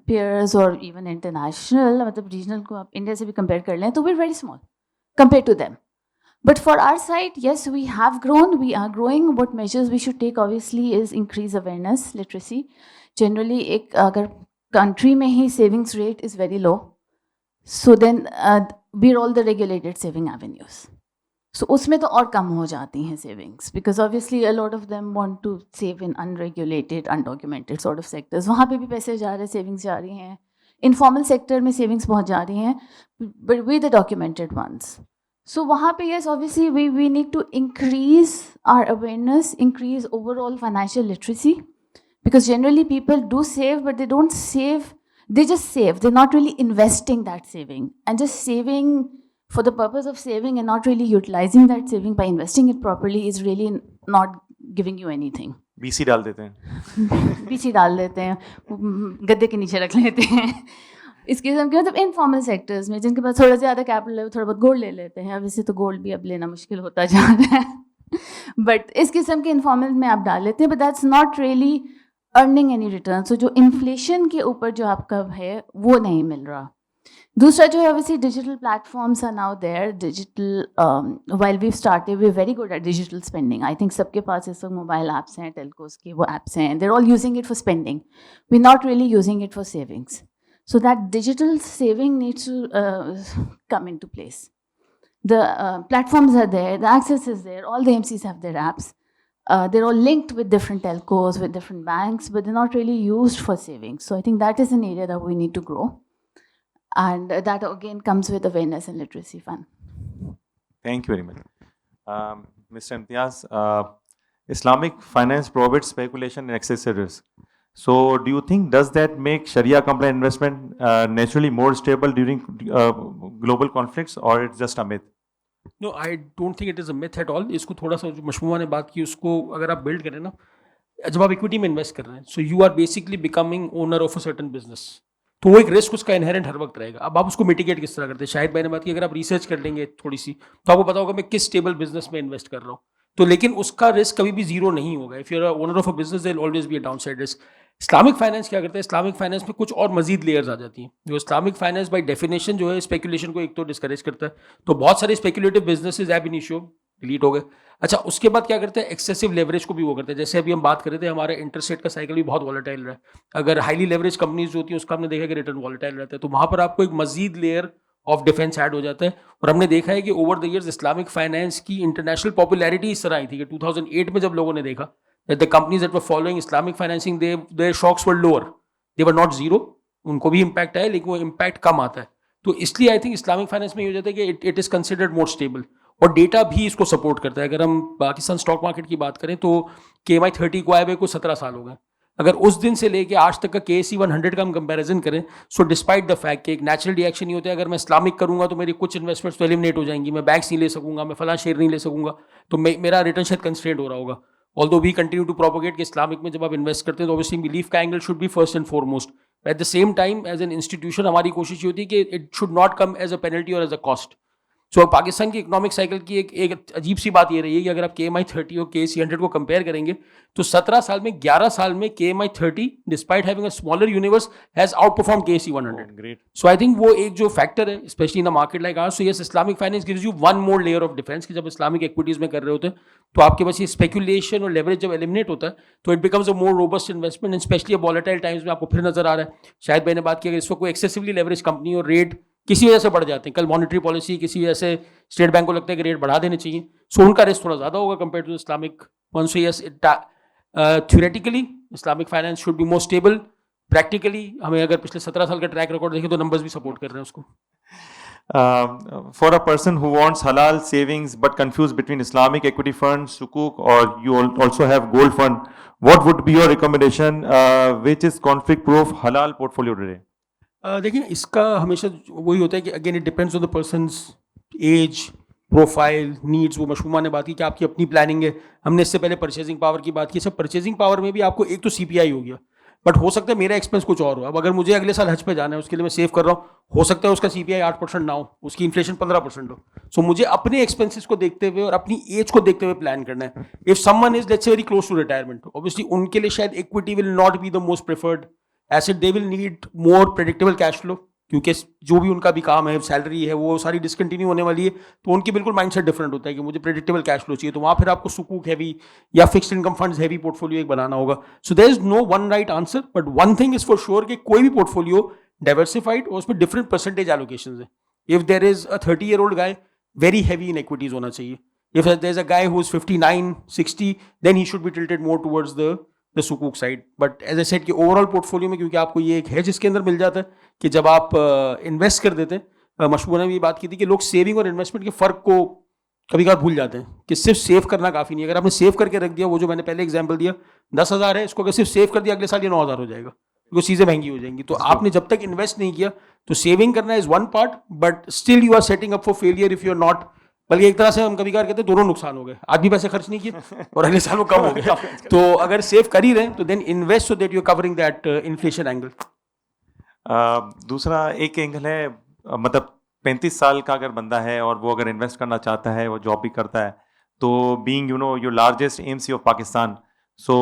peers or even international, मतलब regional को आप India से भी compare कर लें तो we're very small compared to them. But for our side, yes, we have grown, we are growing. What measures we should take obviously is increase awareness, literacy. Generally, एक अगर country में ही savings rate is very low, so then we're all the regulated saving avenues. So उसमें तो और कम हो जाती हैं savings, because obviously a lot of them want to save in unregulated, undocumented sort of sectors. वहाँ पे भी पैसे जा रहे हैं, savings जा रही हैं. Informal sector में savings बहुत जा रही हैं, but we the documented ones. So वहाँ पे yes, obviously we need to increase our awareness, increase overall financial literacy, because generally people do save, but they don't save. They just save. They're not really investing that saving, and just saving for the purpose of saving and not really utilizing that saving by investing it properly is really not giving you anything. BC डाल देते हैं. BC डाल देते हैं, गद्दे के नीचे रख लेते हैं. इस किस्म के मतलब इनफॉर्मल सेक्टर्स में जिनके पास थोड़ा ज़्यादा कैपिटल है, थोड़ा बहुत गोल्ड ले लेते हैं. अब वैसे तो गोल्ड भी अब लेना मुश्किल होता जा रहा है, बट इस किस्म के इनफॉर्मल में आप डाल लेते हैं, but that's not really earning any return. So जो इन्फ्लेशन के ऊपर जो आपका है वो नहीं मिल रहा. दूसरा जो है obviously digital platforms are now there. Digital while we've started, we're very good at digital spending. I think सबके पास इस वक्त मोबाइल ऐप्स हैं, टेलकोस के वो ऐप्स हैं. They're all using it for spending. We're not really using it for savings. So that digital saving needs to come into place. The platforms are there, the access is there, all the MCs have their apps. They're all linked with different telcos, with different banks, but they're not really used for savings. So I think that is an area that we need to grow. And that again comes with awareness and literacy fund. Thank you very much. Mr. Imtiaz, Islamic finance prohibits speculation and excessive risk. So do you think, does that make Sharia compliant investment naturally more stable during global conflicts, or it's just a myth? No, I don't think it is a myth at all. इसको थोड़ा सा जो मशमूमा ने बात की उसको अगर आप बिल्ड करें ना, जब आप इक्विटी में इन्वेस्ट कर रहे हैं, so you are basically becoming owner of a certain business. तो वो एक रिस्क उसका इनहेरेंट हर वक्त रहेगा. अब आप उसको मिटिगेट किस तरह करते हैं? शायद मैंने बात की, अगर आप रिसर्च कर लेंगे थोड़ी सी तो आपको पता होगा मैं किस स्टेबल बिजनेस में इन्वेस्ट कर रहा हूँ. तो लेकिन उसका रिस्क कभी भी जीरो नहीं होगा. If you are owner of a business there will always be a downside risk. Islamic finance क्या करता है? इस्लामिक फाइनेंस में कुछ और मजीद लेयर्स आ जाती हैं. जो इस्लामिक फाइनेंस बाय डेफिनेशन जो है स्पेकुलेशन को एक तो डिस्करेज करता है. तो बहुत सारे स्पेकुलेटिव बिजनेसेस एब इनिशियो डिलीट हो गए. अच्छा, उसके बाद क्या करते हैं? एक्सेसिव लेवरेज को भी वो करते हैं. जैसे अभी हम बात कर रहे थे, हमारे इंटरेस्ट रेट का साइकिल भी बहुत वॉलेटाइल रहा है. अगर हाईली लेवरेज कंपनीज जो होती हैं उसका हमने देखा कि रिटर्न वॉलेटाइल रहता है, तो वहां पर आपको एक मजीद लेयर ऑफ डिफेंस ऐड हो जाता है. और हमने देखा है कि over the years Islamic finance की इंटरनेशनल पॉपुलैरिटी इस तरह आई थी कि 2008 में जब लोगों ने देखा that the companies that were following Islamic financing, their shocks were lower. They were not zero. उनको भी इम्पैक्ट आया, लेकिन वो इम्पैक्ट कम आता है. तो इसलिए आई थिंक इस्लामिक फाइनेंस में ये हो जाता है कि it is considered more stable. और डेटा भी इसको सपोर्ट करता है. अगर हम पाकिस्तान स्टॉक मार्केट की बात करें तो KMI30 को आए हुए को 17 साल हो गए. अगर उस दिन से लेके आज तक का KSE 100 का हम कंपैरिजन करें, सो डिस्पाइट द फैक्ट कि एक नेचुरल रिएक्शन ये होता है, अगर मैं इस्लामिक करूंगा तो मेरी कुछ इन्वेस्टमेंट्स तो एलिमिनेट हो जाएंगी, मैं बैंक्स नहीं ले सकूंगा, मैं फला शेयर नहीं ले सकूंगा, तो मेरा रिटर्न शायद कंस्ट्रेंट हो रहा होगा. Although we continue to propagate कि इस्लामिक में जब आप इन्वेस्ट करते हैं तो ऑब्वियसली बिलीफ का angle should be first and foremost. At the same time as an institution हमारी कोशिश ये होती है कि it should not come as a penalty और as a cost. So Pakistan की इकोनॉमिक साइकिल की एक अजीब सी बात ये रही है कि अगर आप KMI30 और KSE 100 को कंपेयर करेंगे तो 17 साल में 11 साल में KMI30 despite having a smaller universe has outperform KSE 100. Great. So I think वो एक जो फैक्टर है especially in a market like our. So yes, Islamic finance gives you one more layer of defence कि जब Islamic equities में कर रहे होते हैं तो आपके पास ये स्पेकुलेशन और लेवरेज जब एलिमिनेट होता है तो it becomes a more robust investment. And specially volatile times में आपको फिर नजर आ रहा है. शायद मैंने बात की, अगर इस वक्त कोई एक्सेसिवली लेवरेज कंपनी और रेट किसी वजह से बढ़ जाते हैं, कल मॉनेटरी पॉलिसी किसी वजह से स्टेट बैंक को लगता है कि रेट बढ़ा देने चाहिए, सो उनका रिस्क थोड़ा ज़्यादा होगा compare to Islamic one. So yes, theoretically Islamic finance should be more stable. Practically हमें अगर पिछले 17 साल का ट्रैक रिकॉर्ड देखें तो नंबर्स भी सपोर्ट कर रहे हैं उसको. For a person who wants halal savings but confused between Islamic equity fund, sukuk, or you also have gold fund, what would be your recommendation? Which is conflict proof halal portfolio today? देखिए, इसका हमेशा वही होता है कि again it depends on the person's age, profile, needs. वो मशहूमा ने बात की कि आपकी अपनी प्लानिंग है. हमने इससे पहले परचेजिंग पावर की बात की. सब परचेजिंग पावर में भी आपको एक तो CPI हो गया, बट हो सकता है मेरा एक्सपेंस कुछ और हो. अब अगर मुझे अगले साल हज पे जाना है, उसके लिए मैं सेव कर रहा हूँ, हो सकता है उसका CPI 8% ना हो, उसकी इन्फ्लेशन 15% हो. सो मुझे अपने एक्सपेंसेस को देखते हुए और अपनी एज को देखते हुए प्लान करना है. If someone is let's say very close to retirement, obviously उनके लिए शायद equity will not be the most preferred asset. They will need more predictable cash flow, क्योंकि जो भी उनका भी काम है, सैलरी है, वो सारी डिसकंटिन्यू होने वाली है. तो उनकी बिल्कुल माइंडसेट डिफरेंट होता है कि मुझे प्रेडिक्टेबल कैश फ्लो चाहिए. तो वहाँ फिर आपको सुकूक हैवी या fixed income funds heavy portfolio एक बनाना होगा. So there is no one right answer, but one thing is for sure कि कोई भी पोर्टफोलियो डाइवर्सिफाइड और उसमें डिफरेंट परसेंटेज एलोकेशन है. If there is a 30-year-old guy, very heavy in equities होना चाहिए. If there is a guy who is 59, 60, then he should be tilted more towards the सुकूक side. But as a said कि overall portfolio में, क्योंकि आपको ये एक है जिसके अंदर मिल जाता है कि जब आप इन्वेस्ट कर देते हैं, मशहूर ने भी बात की थी कि लोग सेविंग और इन्वेस्टमेंट के फ़र्क को कभी कभार भूल जाते हैं कि सिर्फ सेव करना काफ़ी नहीं है. अगर आपने सेव करके रख दिया, वो जो मैंने पहले एग्जांपल दिया 10,000 है, इसको अगर सिर्फ सेव कर दिया, अगले साल ये 9,000 हो जाएगा, क्योंकि चीज़ें महंगी हो जाएंगी. तो आपने जब तक इन्वेस्ट नहीं किया, तो सेविंग करना is one part, but still you are setting up for failure if you are not. बल्कि एक तरह से हम कभी कभार कहते हैं दोनों नुकसान हो गए. आज भी पैसे खर्च नहीं किए और अगले साल वो कम हो गए. तो अगर सेव कर ही रहे हैं तो then invest so that you are covering that inflation angle. दूसरा एक एंगल है, मतलब 35 साल का अगर बंदा है और वो अगर इन्वेस्ट करना चाहता है, वो जॉब भी करता है, तो being your largest AMC of Pakistan, so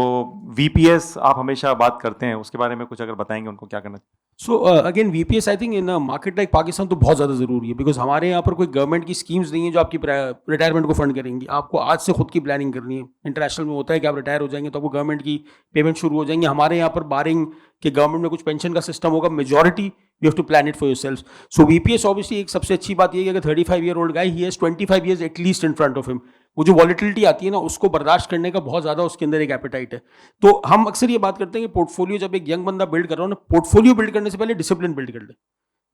VPS आप हमेशा बात करते हैं, उसके बारे में कुछ अगर बताएंगे उनको क्या करना चाहिए? So again VPS I think in market like Pakistan तो बहुत ज़्यादा ज़रूरी है, बिकॉज हमारे यहाँ पर कोई गवर्नमेंट की स्कीम्स नहीं है जो आपकी रिटायरमेंट को फंड करेंगी. आपको आज से खुद की प्लानिंग करनी है. इंटरनेशनल में होता है कि आप रिटायर हो जाएंगे तो आपको गवर्नमेंट की पेमेंट शुरू हो जाएंगी. हमारे यहाँ पर बारिंग कि गवर्नमेंट में कुछ पेंशन का सिस्टम होगा, majority you have to plan it for yourself. So VPS obviously एक सबसे अच्छी बात ये है कि अगर 35-year-old guy, he has 25 years at least in front of him. वो जो वॉलिटिलिटी आती है ना, उसको बर्दाश्त करने का बहुत ज़्यादा उसके अंदर एक एपेटाइट है. तो हम अक्सर ये बात करते हैं कि पोर्टफोलियो जब एक यंग बंदा बिल्ड कर रहा हो ना, पोर्टफोलियो बिल्ड करने से पहले डिसिप्लिन बिल्ड कर ले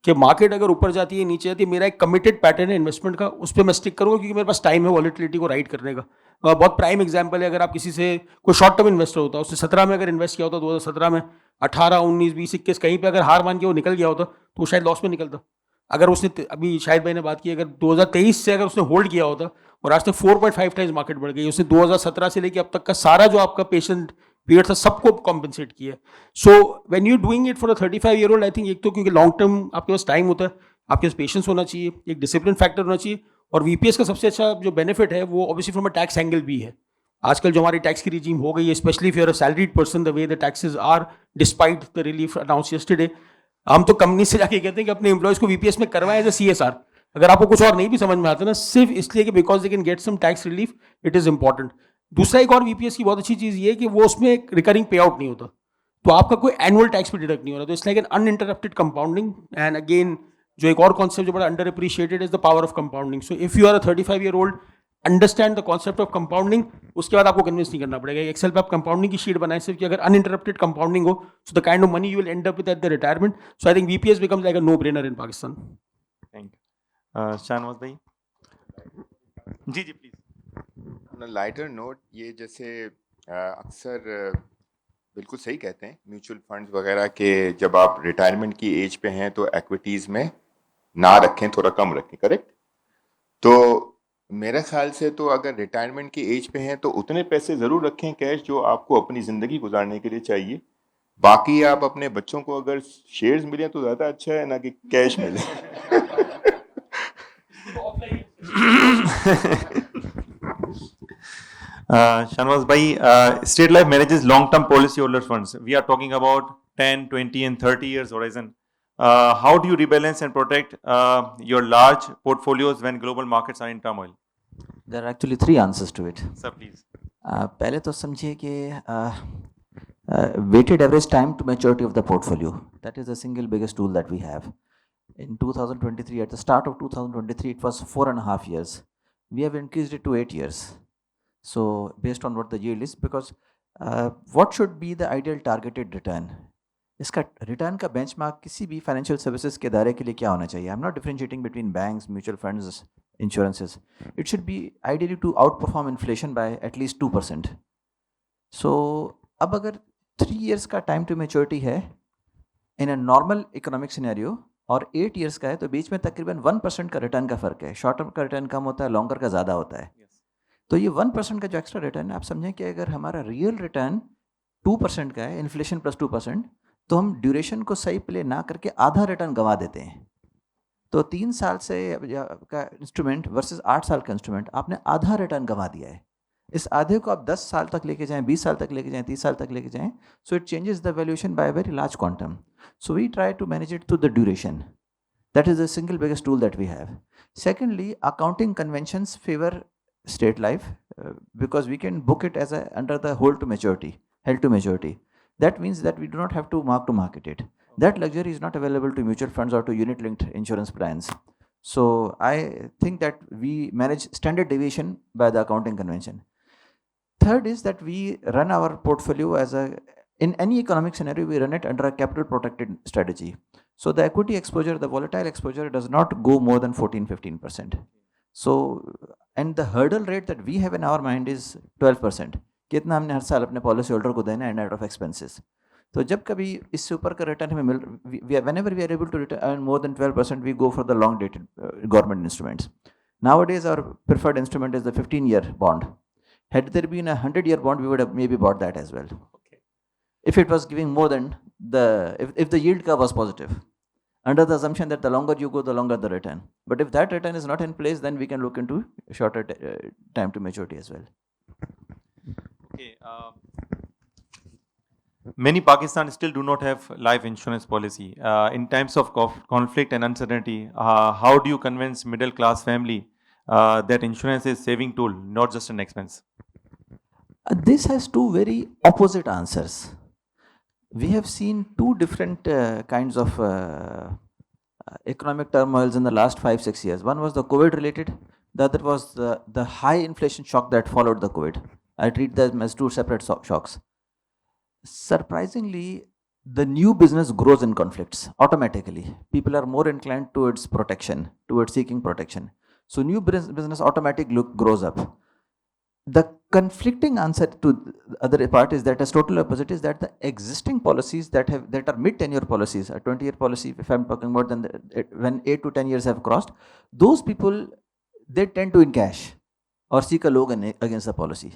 कि मार्केट अगर ऊपर जाती है, नीचे जाती है, मेरा एक कमिटेड पैटर्न है इन्वेस्टमेंट का, उस पर मैं स्टिक करूँगा क्योंकि मेरे पास टाइम है वॉलिटिलिटी को राइड करने का. बहुत प्राइम एग्जाम्पल है, अगर आप किसी से कोई शॉर्ट टर्म इन्वेस्टर होता है, उसने 17 में अगर इन्वेस्ट किया होता, 2017 में, 18, 19, 20, 21 कहीं पे अगर हार मान के वो निकल गया होता तो वो शायद लॉस में निकलता. अगर उसने अभी शायद मैंने बात की, अगर 2023 से अगर उसने होल्ड किया होता और आज तक 4.5 टाइम्स मार्केट बढ़ गई, उसने 2017 से लेकर अब तक का सारा जो आपका पेशेंट पीरियड था सबको कॉम्पेंसेट किया. So when you doing it for a 35-year-old, I think एक तो क्योंकि लॉन्ग टर्म आपके पास टाइम होता है, आपके पास पेशेंस होना चाहिए, एक डिसिप्लिन फैक्टर होना चाहिए, और VPS का सबसे अच्छा जो बेनिफिट है वो obviously from a tax angle भी है. आजकल जो हमारी टैक्स की रिजीम हो गई है, especially if you are a salaried person, the way the taxes are despite the relief announce yesterday, हम तो कंपनी से जाके कहते हैं कि अपने एम्प्लॉयज को VPS में करवाएं एज अ CSR. अगर आपको कुछ और नहीं भी समझ में आता ना, सिर्फ इसलिए कि because they can get some tax relief, it is important. दूसरा एक और VPS की बहुत अच्छी चीज ये है कि वो उसमें एक रिकरिंग पे आउट नहीं होता, तो आपका कोई एनुअल टैक्स भी डिडक्ट नहीं हो रहा. तो it's like an uninterrupted compounding. And again जो एक और कॉन्सेप्ट जो बड़ा under appreciated is the power of compounding. So if you are a 35-year-old, understand the concept of compounding. उसके बाद आपको कन्विंस नहीं करना पड़ेगा. एक्सेल पे आप कंपाउंडिंग की शीट बनाए सिर्फ कि अगर अनइंटरप्टेड कंपाउंडिंग हो, so the kind of money you will end up with at the retirement. So I think VPS becomes like a no brainer in Pakistan. Thank you. Shahnawaz भाई. जी जी please. On a lighter note, ये जैसे अक्सर बिल्कुल सही कहते हैं म्यूचुअल फंड्स वगैरह के, जब आप रिटायरमेंट की एज पे हैं तो एक्विटीज़ में ना रखें, थोड़ा कम रखें, करेक्ट. तो मेरे ख्याल से तो अगर रिटायरमेंट की एज पे हैं तो उतने पैसे ज़रूर रखें कैश जो आपको अपनी ज़िंदगी गुजारने के लिए चाहिए. बाकी आप अपने बच्चों को अगर शेयर्स मिलें तो ज़्यादा अच्छा है ना कि कैश मिले. Shanwaz bhai, State Life manages long-term policyholder funds. We are talking about 10, 20 and 30 years horizon. How do you rebalance and protect your large portfolios when global markets are in turmoil? There are actually three answers to it. Sir, please. पहले तो समझिए कि weighted average time to maturity of the portfolio, that is the single biggest tool that we have. In 2023, at the start of 2023, it was 4.5 years. We have increased it to 8 years. So based on what the yield is, because what should be the ideal targeted return? इसका return का benchmark किसी भी financial services के दायरे के लिए क्या होना चाहिए? I am not differentiating between banks, mutual funds, insurances. It should be ideally to outperform inflation by at least 2%. So अब अगर 3 years का टाइम टू मेच्योरिटी है in a normal economic scenario और 8 years का है, तो बीच में तकरीबन 1% का रिटर्न का फ़र्क है. शॉर्ट टर्म का रिटर्न कम होता है, लॉन्गर का ज़्यादा होता है. तो ये 1% का जो एक्स्ट्रा रिटर्न है, आप समझें कि अगर हमारा रियल रिटर्न 2% का है, इन्फ्लेशन प्लस 2%, तो हम ड्यूरेशन को सही प्ले ना करके आधा रिटर्न गंवा देते हैं. तो 3 साल से का इंस्ट्रूमेंट वर्सेस 8 साल का इंस्ट्रूमेंट, आपने आधा रिटर्न गंवा दिया है. इस आधे को आप 10 साल तक लेके जाएं, 20 साल तक लेके जाएं, 30 साल तक लेके जाएं, so it changes the valuation by a very large quantum. So we try to manage it through the duration. That is the single biggest tool that we have. Secondly, accounting conventions favor State Life because we can book it as under the hold to maturity, held to maturity. That means that we do not have to market it. That luxury is not available to mutual funds or to unit-linked insurance plans. So I think that we manage standard deviation by the accounting convention. Third is that we run our portfolio in any economic scenario, we run it under a capital protected strategy. So the equity exposure, the volatile exposure does not go more than 14-15%. So, and the hurdle rate that we have in our mind is 12%. कितना हमने हर साल अपने policy holder को देना है net of expenses. तो जब कभी इससे ऊपर का रिटर्न हमें whenever we are able to earn more than 12%, we go for the long dated government instruments. Nowadays our preferred instrument is the 15-year bond. Had there been a 100-year bond, we would have maybe bought that as well. Okay. If it was giving more than if the yield curve was positive, under the assumption that the longer you go, the longer the return. But if that return is not in place, then we can look into shorter time to maturity as well. Okay. Many Pakistanis still do not have life insurance policy. In times of conflict and uncertainty, how do you convince middle class family that insurance is saving tool, not just an expense? This has two very opposite answers. We have seen two different kinds of economic turmoils in the last 5-6 years. One was the COVID related, the other was the high inflation shock that followed the COVID. I treat them as two separate shocks. Surprisingly, the new business grows in conflicts automatically. People are more inclined towards protection, towards seeking protection. So new business automatically grows up. The conflicting answer to the other part is that as total opposite is that the existing policies that are mid-tenure policies, a 20-year policy, if I'm talking about then when 8 to 10 years have crossed, those people, they tend to encash or seek a loan against the policy.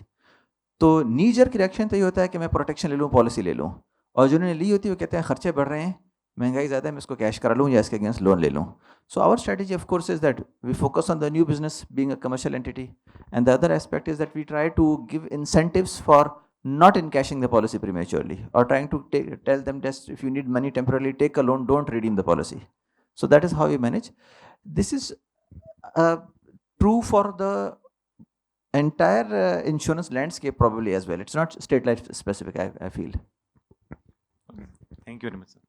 तो नी jerk reaction तो ये होता है कि मैं protection ले लूँ, policy ले लूँ, और जिन्होंने ली होती है वो कहते हैं खर्चे बढ़ रहे हैं, महंगाई ज़्यादा है, मैं इसको कैश करा लूँ या इसके अगेंस्ट लोन ले लूँ. So our strategy, of course, is that we focus on the new business being a commercial entity, and the other aspect is that we try to give incentives for not encashing the policy prematurely, or trying to tell them just if you need money temporarily, take a loan, don't redeem the policy. So that is how we manage. This is true for the entire insurance landscape probably as well. It's not state life specific, I feel. Thank you very much, sir.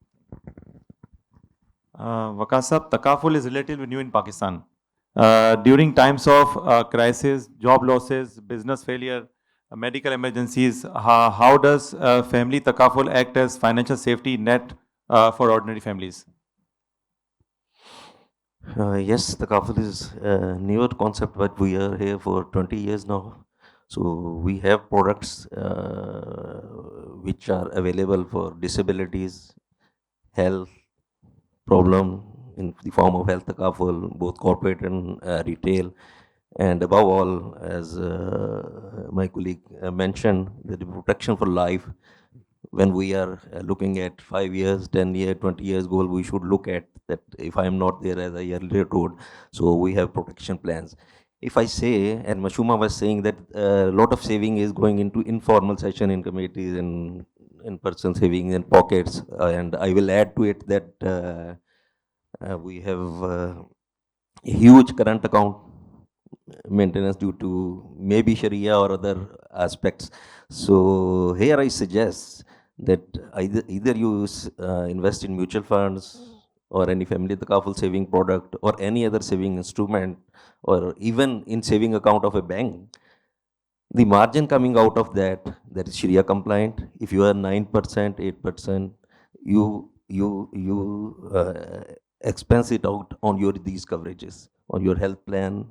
Waqas sahab, takaful is relatively new in Pakistan. During times of crisis, job losses, business failure, medical emergencies, how does family takaful act as financial safety net for ordinary families? Yes, the Kafil is a newer concept, but we are here for 20 years now. So we have products which are available for disabilities, health problem in the form of health takaful, both corporate and retail. And above all, as my colleague mentioned, the protection for life. When we are looking at 5 years, 10 year, 20 years goal, we should look at that if I am not there, as I earlier told, so we have protection plans. If I say, and Mashuma was saying that a lot of saving is going into informal session in committees and in-person saving in pockets, and I will add to it that we have a huge current account maintenance due to maybe Sharia or other aspects. So here I suggest that either you invest in mutual funds or any family takaful saving product or any other saving instrument, or even in saving account of a bank. The margin coming out of that is Sharia compliant. If you are 9%, 8%, you expense it out on your these coverages, on your health plan,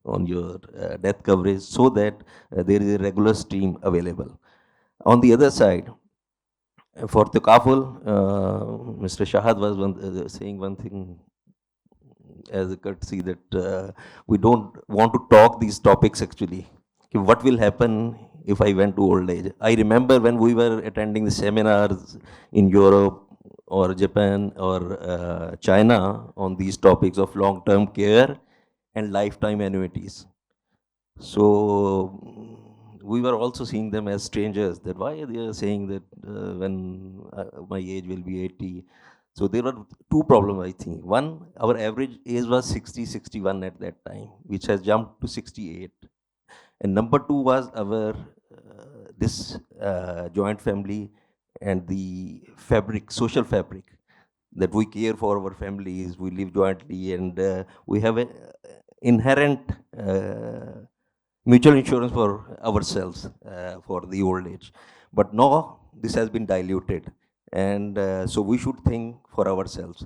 on your death coverage, so that there is a regular stream available. On the other side, for the kaful, Mr. Shahad was saying one thing as a courtesy that we don't want to talk these topics actually. What will happen if I went to old age? I remember when we were attending the seminars in Europe or Japan or China on these topics of long-term care and lifetime annuities. So we were also seeing them as strangers, that why they are saying that when my age will be 80. So there were two problems, I think. One, our average age was 60, 61 at that time, which has jumped to 68. And number two was our this joint family and the fabric, social fabric, that we care for our families, we live jointly, and we have an inherent mutual insurance for ourselves for the old age. But now this has been diluted, and so we should think for ourselves.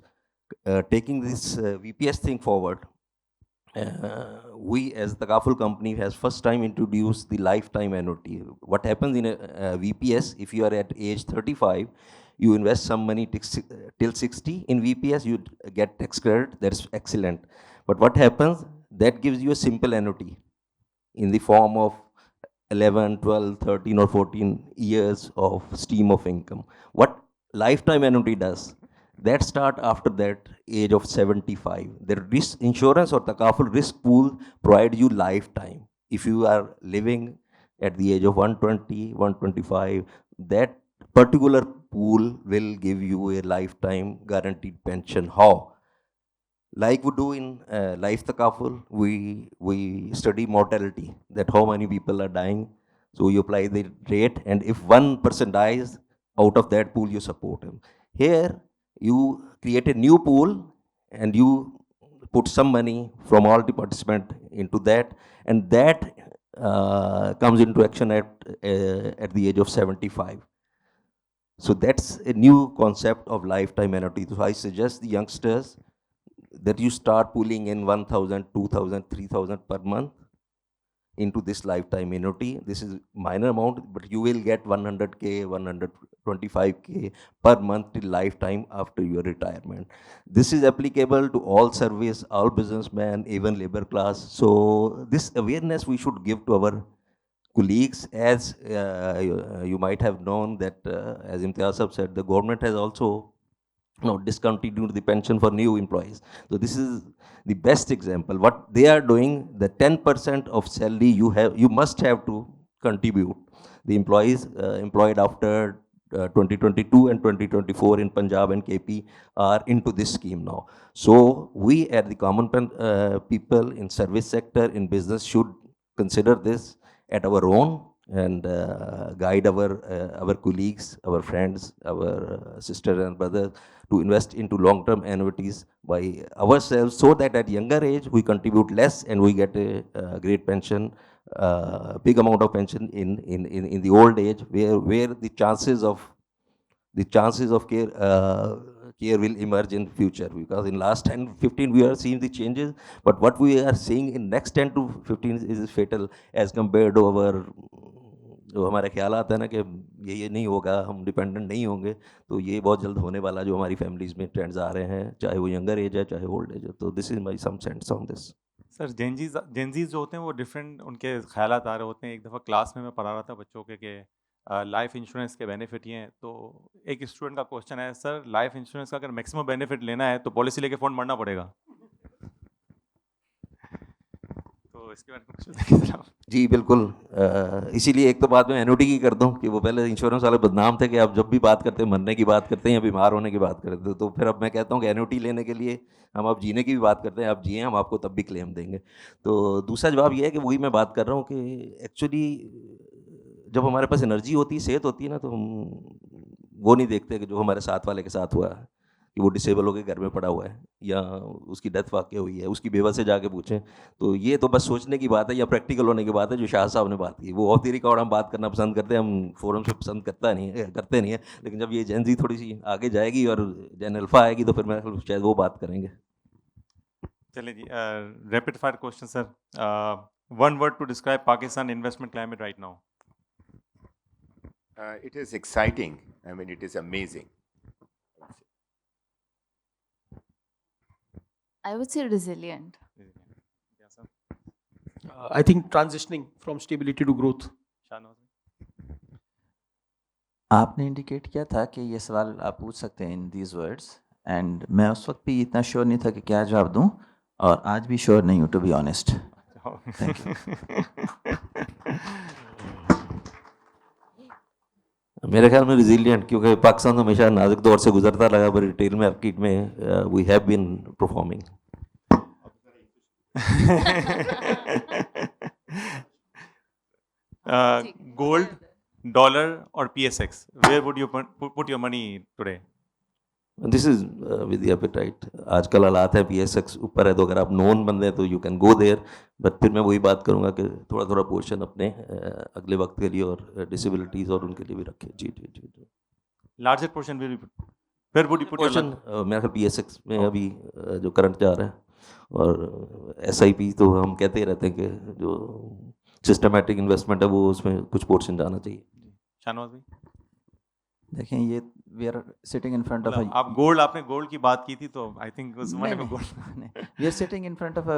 Taking this VPS thing forward, we as the Kaful company has first time introduced the lifetime annuity. What happens in a VPS, if you are at age 35, you invest some money till 60 in VPS, you get tax credit, that's excellent. But what happens, that gives you a simple annuity in the form of 11, 12, 13 or 14 years of stream of income. What lifetime annuity does, that start after that age of 75. The risk insurance or takaful risk pool provides you lifetime. If you are living at the age of 120, 125, that particular pool will give you a lifetime guaranteed pension. How? Like we do in life takaful, we study mortality, that how many people are dying. So you apply the rate, and if one person dies, out of that pool you support him. Here, you create a new pool and you put some money from all the participant into that, and that comes into action at the age of 75. So that's a new concept of lifetime annuity. So I suggest the youngsters that you start pulling in 1,000, 2,000, 3,000 per month into this lifetime annuity. This is minor amount, but you will get 100K, 125K per month till lifetime after your retirement. This is applicable to all service, all businessmen, even labor class. So this awareness we should give to our colleagues, as you might have known that as Imtiaz Sahab said, the government has also discontinue the pension for new employees. So this is the best example. What they are doing, the 10% of salary you must have to contribute. The employees employed after 2022 and 2024 in Punjab and KP are into this scheme now. So we at the common people in service sector, in business, should consider this at our own and guide our colleagues, our friends, our sisters and brothers to invest into long-term annuities by ourselves, so that at younger age we contribute less and we get a great pension, big amount of pension in the old age, where the chances of care will emerge in future. Because in last 10-15 we are seeing the changes, but what we are seeing in next 10 to 15 is fatal as compared to our जो हमारे ख्याल आता है ना कि ये नहीं होगा, हम डिपेंडेंट नहीं होंगे, तो ये बहुत जल्द होने वाला जो हमारी फैमिलीज में ट्रेंड्स आ रहे हैं, चाहे वो यंगर एज है चाहे ओल्ड एज है. तो this is my some sense on this. Sir Gen Zs जो होते हैं वो डिफरेंट उनके ख्यालात आ रहे होते हैं. एक दफ़ा क्लास में मैं पढ़ा रहा था बच्चों के लाइफ इंश्योरेंस के बेनिफिट ये हैं. तो एक स्टूडेंट का क्वेश्चन है, सर लाइफ इंश्योरेंस का अगर मैक्सिमम बेनिफिट लेना है तो पॉलिसी लेके फ़ोन मरना पड़ेगा. तो इसके बारे में कुछ बताइए सर. जी बिल्कुल. इसीलिए एक तो बात मैं एनओटी की कर दूं कि वो पहले इंश्योरेंस वाले बदनाम थे कि आप जब भी बात करते हैं मरने की बात करते हैं या बीमार होने की बात करते हैं. तो फिर अब मैं कहता हूं कि एनओटी लेने के लिए हम अब जीने की भी बात करते हैं, आप जिए हम आपको तब भी क्लेम देंगे. तो दूसरा जवाब ये है कि वही मैं बात कर रहा हूँ कि एक्चुअली जब हमारे पास एनर्जी होती है, सेहत होती है ना, तो हम वो नहीं देखते कि जो हमारे साथ वाले के साथ हुआ है, कि वो डिसेबल होकर घर में पड़ा हुआ है या उसकी डेथ वाकई हुई है, उसकी बेवा से जाके पूछें. तो ये तो बस सोचने की बात है या प्रैक्टिकल होने की बात है. जो शाह साहब ने बात की वो ऑफ द रिकॉर्ड हम बात करना पसंद करते हैं, हम फोरम से पसंद करते नहीं है. लेकिन जब ये जेन जी थोड़ी सी आगे जाएगी और जेन अल्फा आएगी तो फिर मैं शायद वो बात करेंगे. चलिए जी, rapid fire question sir. One word to describe Pakistan investment climate right now. It is exciting. I mean, it is amazing. I would say resilient. Yeah, sir. I think transitioning from stability to growth. Shahnawaz. आपने indicate किया था कि ये सवाल आप पूछ सकते हैं इन दीज वर्ड्स, एंड मैं उस वक्त भी इतना श्योर नहीं था कि क्या जवाब दूं, और आज भी श्योर नहीं हूँ to be honest. Thank you. मेरे ख्याल में रिजिलियंट, क्योंकि पाकिस्तान तो हमेशा नाजुक दौर से गुजरता लगा, पर रिटेल मार्केट में we have been performing. Gold, dollar और PSX, where would you put your money today? This is with the appetite. आजकल हालात है PSX ऊपर है, तो अगर आप नॉन बंदे हैं तो you can go there. But फिर मैं वही बात करूंगा कि थोड़ा थोड़ा पोर्शन अपने अगले वक्त के लिए और डिसेबिलिटीज और उनके लिए भी रखें. जी जी जी जी. Larger portion will be, where would you put your portion मेरे ख्याल PSX में अभी जो करंट जा रहा है, और SIP तो हम कहते ही रहते हैं कि जो सिस्टमैटिक इन्वेस्टमेंट है वो उसमें कुछ पोर्शन जाना चाहिए. शाहनवाज भाई. देखें, ये we are sitting in front of मतलब आप गोल्ड, आपने गोल्ड की बात की थी तो आई थिंक उस जमाने में gold. We are sitting in front of a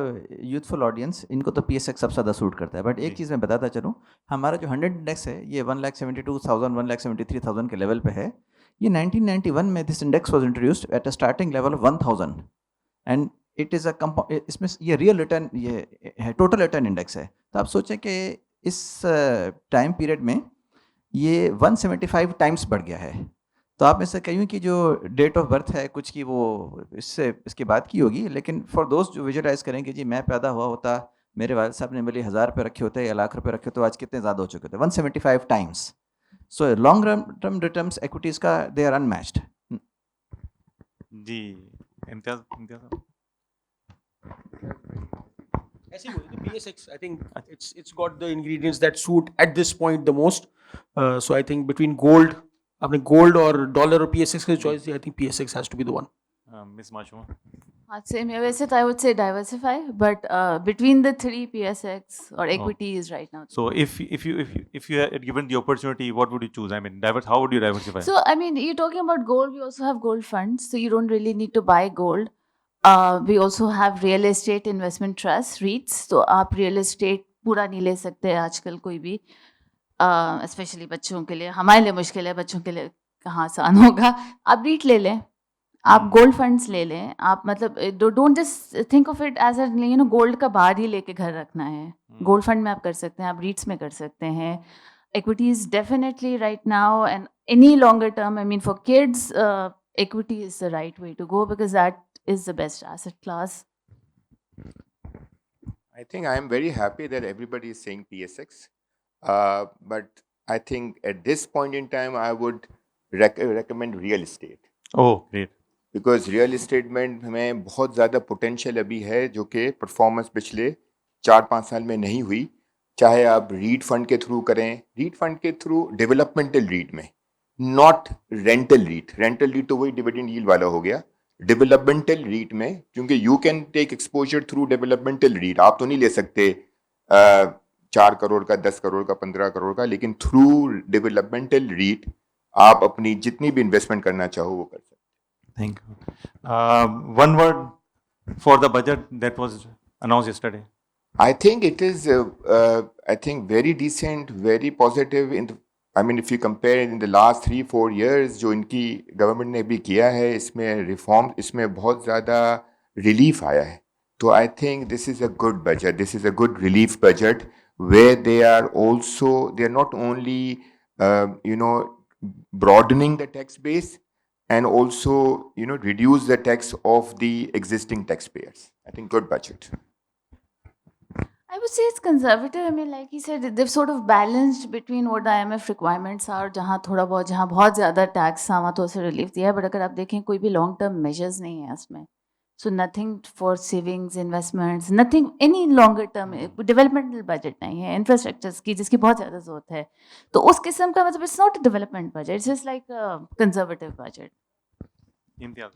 youthful audience. इनको तो PSX सबसे ज़्यादा सूट करता है. बट एक चीज़ मैं बताता चलूँ, हमारा जो 100 इंडेक्स है ये 1,72,000 1,73,000 के लेवल पे है. ये 1991 में this index was introduced at a starting level of 1000, and it is इसमें ये रियल रिटर्न, ये है टोटल रिटर्न इंडेक्स है. तो आप सोचें कि इस टाइम पीरियड में ये 175 टाइम्स बढ़ गया है. तो आप में से कहीं कि जो डेट ऑफ बर्थ है कुछ की वो इसके बाद की होगी, लेकिन फॉर दोस्त जो विजुअलाइज करेंगे, जी मैं पैदा हुआ होता, मेरे वालिद साहब ने मेरे 1000 रुपये रखे होते या लाख रुपये रखे, तो आज कितने ज़्यादा हो चुके थे, 175 times. So long term returns equities का दे आर अनमैच्ड. जी. इम्तियाज. ऐसे ही बोलिए, PSX, I think it's got the ingredients that suit at this point the most. So I think between gold, आपने gold और dollar और PSX का choice दिया, I think PSX has to be the one. Miss Masooma. हाँ, same here. वैसे तो I would say diversify, but between the three, PSX or equity is right now. So if you had given the opportunity, what would you choose? I mean, how would you diversify? So I mean, you're talking about gold. We also have gold funds, so you don't really need to buy gold. We also have real estate investment trusts, REITs. तो आप real estate पूरा नहीं ले सकते आजकल कोई भी, specially बच्चों के लिए. हमारे लिए मुश्किल है, बच्चों के लिए कहाँ आसान होगा. आप REIT ले लें, आप गोल्ड फंड्स ले लें, आप मतलब don't just think of it as gold का बार ही लेके घर रखना है. गोल्ड फंड में आप कर सकते हैं, आप रीट्स में कर सकते हैं. Equities definitely right now, and any longer term, I mean for kids, equity is the right way to go because that is the best asset class. I think I am very happy that everybody is saying PSX. But I think at this point in time, I would recommend real estate. Oh, great. Because real estate में बहुत ज़्यादा potential अभी है जो कि performance पिछले 4-5 साल में नहीं हुई. चाहे आप रीट फंड के थ्रू करें, रीट फंड के थ्रू डेवलपमेंटल रीट में, not rental REIT. Rental REIT तो वही डिविडेंड यील्ड वाला हो गया. डेवलपमेंटल रीट में, क्योंकि you can take exposure through developmental REIT. आप तो नहीं ले सकते 4 करोड़ का, 10 करोड़ का, 15 करोड़ का, लेकिन थ्रू डेवलपमेंटल रीट आप अपनी जितनी भी इन्वेस्टमेंट करना चाहो वो कर सकते. Thank you. One word for the budget that was announced yesterday. I think it is, I think very decent, very positive. I mean, if you compare in the last 3-4 years, जो इनकी government ने भी किया है, इसमें reform, इसमें बहुत ज़्यादा रिलीफ आया है. तो I think this is a good budget. This is a good relief budget where they are not only, broadening the tax base, and also, reduce the tax of the existing taxpayers. I think good budget. I would say it's conservative. I mean, like he said, they've sort of balanced between what the IMF requirements are, जहाँ बहुत ज़्यादा tax सामतों से relief दिया है, but अगर आप देखें कोई भी लॉन्ग टर्म मेजर्स नहीं है उसमें. So nothing for savings, investments, nothing any longer term. Developmental budget नहीं है, इंफ्रास्ट्रक्चर्स की जिसकी बहुत ज़्यादा जरूरत है. तो उस किस्म का मतलब it's not a development budget, it's just like a conservative budget. Imtiaz.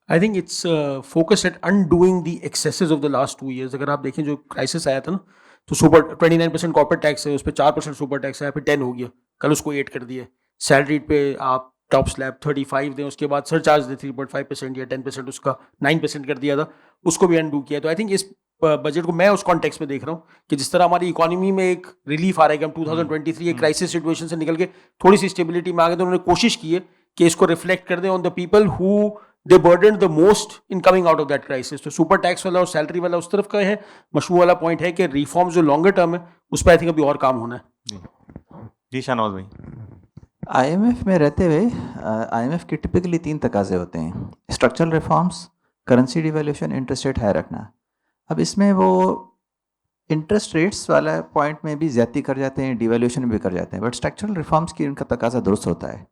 I think it's focused at undoing the excesses of the last 2 years. अगर आप देखें जो क्राइसिस आया था ना, तो सुपर 29% कॉर्पोरेट टैक्स है, उस पर 4% सुपर टैक्स है, फिर 10 हो गया, कल उसको 8 कर दिया. सैलरी पे आप टॉप स्लैब 35 दें, उसके बाद सरचार्ज दे 3.5% या 10% उसका 9% कर दिया था, उसको भी अनडू किया. तो आई थिंक इस बजट को मैं उस कॉन्टेक्स्ट में देख रहा हूँ कि जिस तरह हमारी इकोनॉमी में एक रिलीफ आ रहा है कि हम 2023 एक क्राइसिस सिचुएशन से निकल के थोड़ी सी स्टेबिलिटी में आ गए, तो उन्होंने कोशिश की है कि इसको रिफ्लेक्ट कर दें on the people who they burden the most in coming out of that crisis. तो सुपर टैक्स वाला और सैलरी वाला उस तरफ का है. मशहूर वाला पॉइंट है कि रिफॉर्म्स जो लॉन्गर टर्म है उस पर आई थिंक अभी और काम होना है. जी शाहनवाज भाई. IMF में रहते हुए IMF के टिपिकली 3 तकाजे होते हैं: structural reforms, currency devaluation, interest rate high रखना. अब इसमें वो इंटरेस्ट रेट्स वाला पॉइंट में भी ज़्यादती कर जाते हैं, डिवैल्यूएशन भी कर जाते हैं, बट स्ट्रक्चरल रिफॉर्म्स की इनका तकाजा दुरुस्त होता है.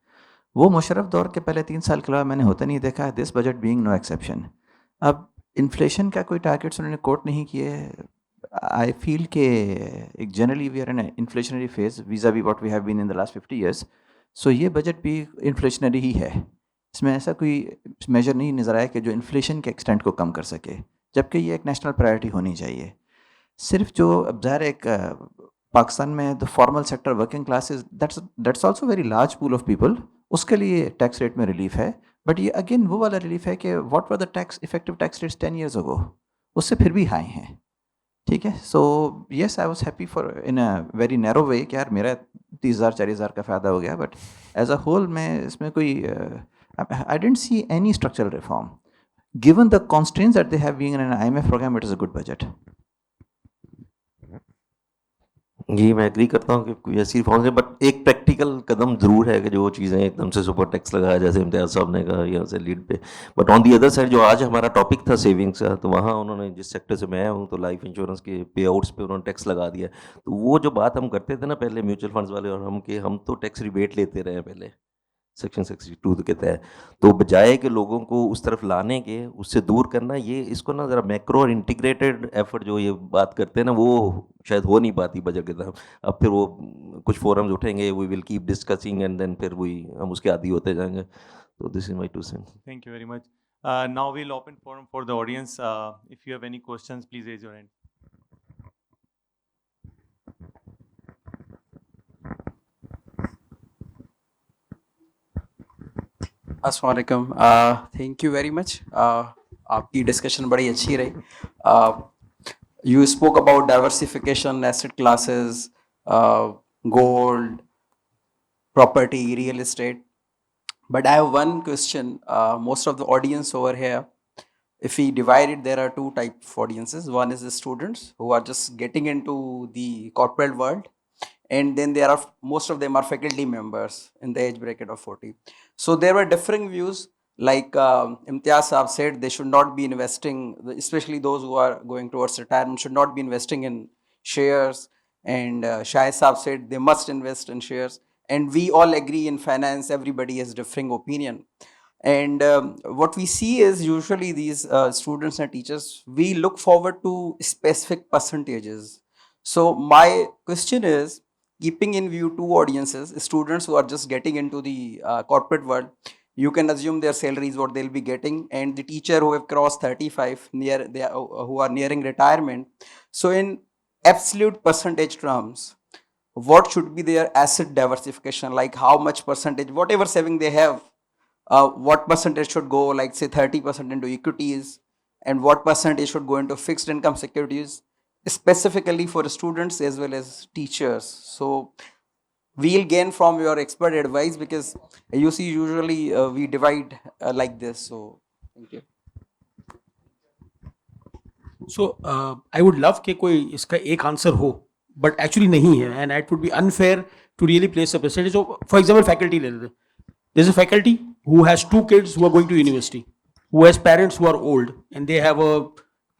वो मुशर्रफ दौर के पहले 3 साल के अलावा मैंने होता नहीं देखा है, this budget being no exception. अब इन्फ्लेशन का कोई टारगेट्स उन्होंने कोट नहीं किए. आई फील के एक generally we are in inflationary phase vis-a-vis what we have been in the last 50 years. So ये बजट भी इन्फ्लेशनरी ही है. इसमें ऐसा कोई मेजर नहीं नज़र आया कि जो इन्फ्लेशन के एक्सटेंट को कम कर सके, जबकि ये एक नेशनल प्रायोरिटी होनी चाहिए. सिर्फ जो अब ज़ाहिर एक पाकिस्तान में the formal sector working classes, that's also very large pool of people, उसके लिए टैक्स रेट में रिलीफ है. बट ये अगेन वो वाला रिलीफ है कि what were the tax effective tax rates 10 years ago, उससे फिर भी हाई हैं. ठीक है. So yes, I was happy for in a very narrow way कि यार मेरा 30,000-40,000 का फ़ायदा हो गया. बट एज अ होल मैं इसमें कोई I don't see any structural reform. Given the constraints that they have being in an IMF program, it is a good budget. जी मैं एग्री करता हूँ कि कोई ऐसी रिफॉर्म्स है, बट एक प्रैक्टिकल कदम ज़रूर है कि जो चीज़ें एकदम से सुपर टैक्स लगाया जैसे इम्तियाज़ साहब ने कहा यहाँ से लीड पे. But on the other side जो आज हमारा टॉपिक था सेविंग्स का, तो वहाँ उन्होंने जिस सेक्टर से मैं हूँ तो लाइफ इंश्योरेंस के पे आउट्स पे उन्होंने टैक्स लगा दिया. तो वो जो बात हम करते थे ना पहले म्यूचुअल फंड्स वाले और हम, कि हम तो टैक्स रिबेट लेते रहे पहले सेक्शन 62 के तहत, तो बजाय कि लोगों को उस तरफ लाने के, उससे दूर करना, ये इसको ना ज़रा मैक्रो और इंटीग्रेटेड एफर्ट जो ये बात करते हैं ना, वो शायद हो नहीं पाती बजट के तहत. अब फिर वो कुछ फोरम्स उठेंगे, we will keep discussing and then फिर वही हम उसके आदी होते जाएंगे. तो this is my 2 cents. Thank you very much. Now we'll open forum for the audience. If you have any questions, please raise your hand. अस्सलाम वालेकुम. Thank you very much. आपकी डिस्कशन बड़ी अच्छी रही. You spoke about diversification, asset classes, gold, property, real estate. But I have one question. Most of the audience over here, if we divide it, there are two type of audiences. One is the students who are just getting into the corporate world, and then there are most of them are faculty members in the age bracket of 40. So there were differing views. Like Imtiaz Saab said, they should not be investing, especially those who are going towards retirement, should not be investing in shares. And Shai Saab said they must invest in shares. And we all agree in finance, everybody has differing opinion. And what we see is usually these students and teachers, we look forward to specific percentages. So my question is, keeping in view two audiences, students who are just getting into the corporate world, you can assume their salaries what they'll be getting, and the teacher who have crossed 35 who are nearing retirement. So in absolute percentage terms, what should be their asset diversification, like how much percentage, whatever saving they have, what percentage should go, like say 30% into equities, and what percentage should go into fixed income securities, specifically for students as well as teachers. So we'll gain from your expert advice, because you see usually we divide like this. So thank you. So I would love कि कोई इसका एक answer हो, but actually नहीं है, and it would be unfair to really place a percentage. So for example faculty ले लेते हैं. There is a faculty who has 2 kids who are going to university, who has parents who are old, and they have a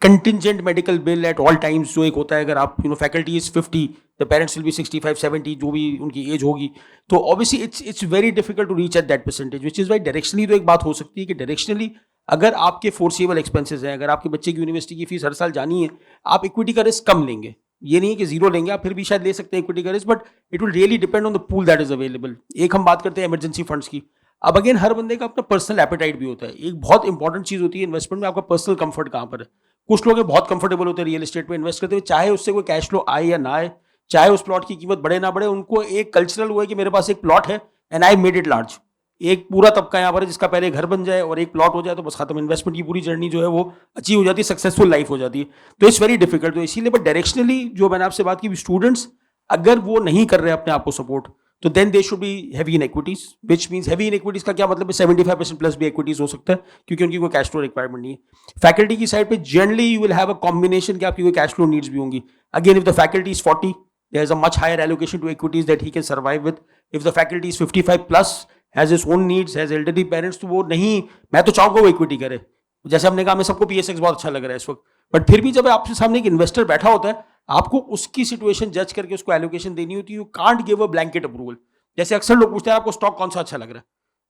contingent medical bill at all times. जो एक होता है, अगर आप faculty is 50, the parents will be 65 70, जो भी उनकी age होगी. तो obviously it's very difficult to reach at that percentage, which is why directionally तो एक बात हो सकती है कि डायरेक्शनली अगर आपके फोर्सेबल एक्सपेंसेस हैं, अगर आपके बच्चे की यूनिवर्सिटी की फीस हर साल जानी है, आप इक्विटी का रिस्क कम लेंगे. ये नहीं है कि जीरो लेंगे, आप फिर भी शायद ले सकते हैं इक्विटी का risk, but it will really depend on the pool that is available. एक हम बात करते हैं इमरजेंसी फंड्स की. अब अगेन हर बंदे का अपना पर्सनल एपेटाइट भी होता है. एक बहुत इंपॉर्टेंट चीज होती है इन्वेस्टमेंट में, आपका पर्सनल कंफर्ट कहाँ पर है. कुछ लोग बहुत कंफर्टेबल होते हैं रियल एस्टेट में इन्वेस्ट करते हुए, चाहे उससे कोई कैश फ्लो आए या ना आए, चाहे उस प्लॉट की कीमत बढ़े ना बढ़े. उनको एक कल्चरल हुआ है कि मेरे पास एक प्लॉट है and I made it large. एक पूरा तबका यहाँ पर है जिसका पहले घर बन जाए और एक प्लॉट हो जाए तो बस खत्म. इन्वेस्टमेंट की पूरी जर्नी जो है वो अचीव हो जाती है, सक्सेसफुल लाइफ हो जाती है. तो इट्स वेरी डिफिकल्ट. तो इसीलिए बट डायरेक्शनली जो मैंने आपसे बात की, स्टूडेंट्स अगर वो नहीं कर रहे अपने आप को सपोर्ट, तो then they should be heavy in equities, which means heavy in equities का क्या मतलब है, 75% प्लस भी इक्विटीज हो सकता है, क्योंकि उनकी कोई कैश फ्लो रिक्वायरमेंट नहीं है. फैकल्टी की साइड पे generally you will have a combination कि आपकी कोई कैश फ्लो नीड्स भी होंगी. Again if the faculty is 40, there is a much higher allocation to equities that he can survive with. If the faculty is 55 plus, has his own needs, has elderly parents, तो वो नहीं, मैं तो चाहूँगा वो equity करे. जैसे हमने कहा, मैं सबको PSX बहुत अच्छा लग रहा है इस वक्त, बट फिर भी जब आपके सामने एक इन्वेस्टर बैठा होता है, आपको उसकी सिचुएशन जज करके उसको एलोकेशन देनी होती है. You can't give a blanket approval. जैसे अक्सर लोग पूछते हैं आपको स्टॉक कौन सा अच्छा लग रहा है,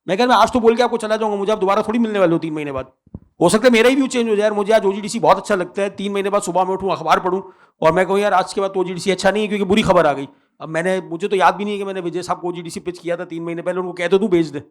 मैं कह रहा मैं आज तो बोल के आपको चला जाऊंगा, मुझे आप दोबारा थोड़ी मिलने वाले हो 3 महीने बाद. हो सकता है मेरा ही व्यू चेंज हो जाए, मुझे आज OGDC बहुत अच्छा लगता है, 3 महीने बाद सुबह में उठूँ, अखबार पढ़ूँ और मैं कहूँ यार आज के बाद तो OGDC अच्छा नहीं है क्योंकि बुरी खबर आ गई. अब मुझे तो याद भी नहीं है कि मैंने विजय साहब को OGDC पिच किया था 3 महीने पहले, उनको कहते तू बेच दे.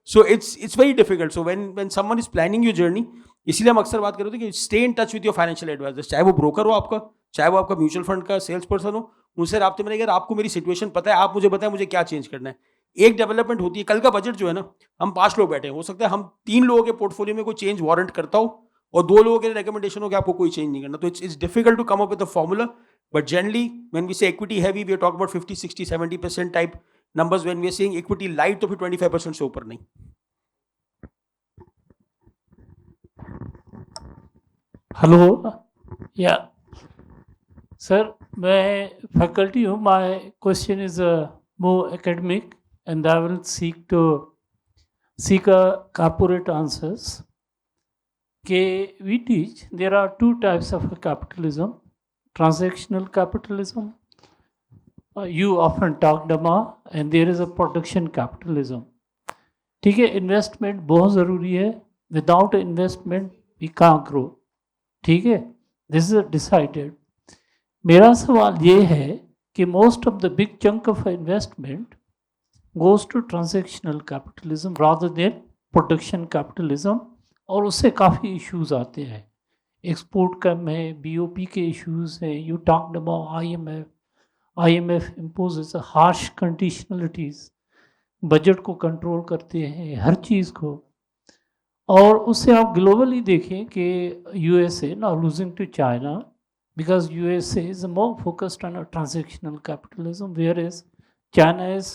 So it's very difficult. So when someone is planning your journey, इसलिए हम अक्सर बात कर रहे थे कि stay in touch with your financial advisers, चाहे वो ब्रोकर हो आपका, चाहे वो आपका म्यूचुअल फंड का सेल्स पर्सन हो, उनसे राब्ते में अगर आपको मेरी सिचुएशन पता है, आप मुझे बताएं मुझे क्या चेंज करना है. एक डेवलपमेंट होती है. कल का बजट जो है ना, हम 5 लोग बैठे हैं, हो सकता है हम 3 लोगों के पोर्टफोलियो में कोई चेंज वारंट करता हो और 2 लोगों के रिकमेंडेशन हो कि आपको कोई चेंज नहीं करना. तो it's difficult to come up with the formula, but generally when we say equity heavy, we talk about 50 60 70% type numbers. When we are saying equity light, तो फिर 25% से ऊपर नहीं. हेलो, या सर, मैं फैकल्टी हूँ. My question is more academic, and I will seek corporate answers. We teach there are 2 types of capitalism: transactional capitalism, you often talked about, and there is a production capitalism. ठीक है, investment बहुत ज़रूरी है. Without investment we can't grow. ठीक है, this is decided. मेरा सवाल ये है कि most of the big chunk of investment goes to transactional capitalism rather than production capitalism, और उससे काफ़ी इश्यूज आते हैं. एक्सपोर्ट कम है, BOP के इश्यूज हैं. You talked about IMF imposes harsh conditionalities, budget को कंट्रोल करते हैं, हर चीज़ को. और उससे आप ग्लोबली देखें कि USA now losing to China, because USA is more focused on a transactional capitalism, whereas China is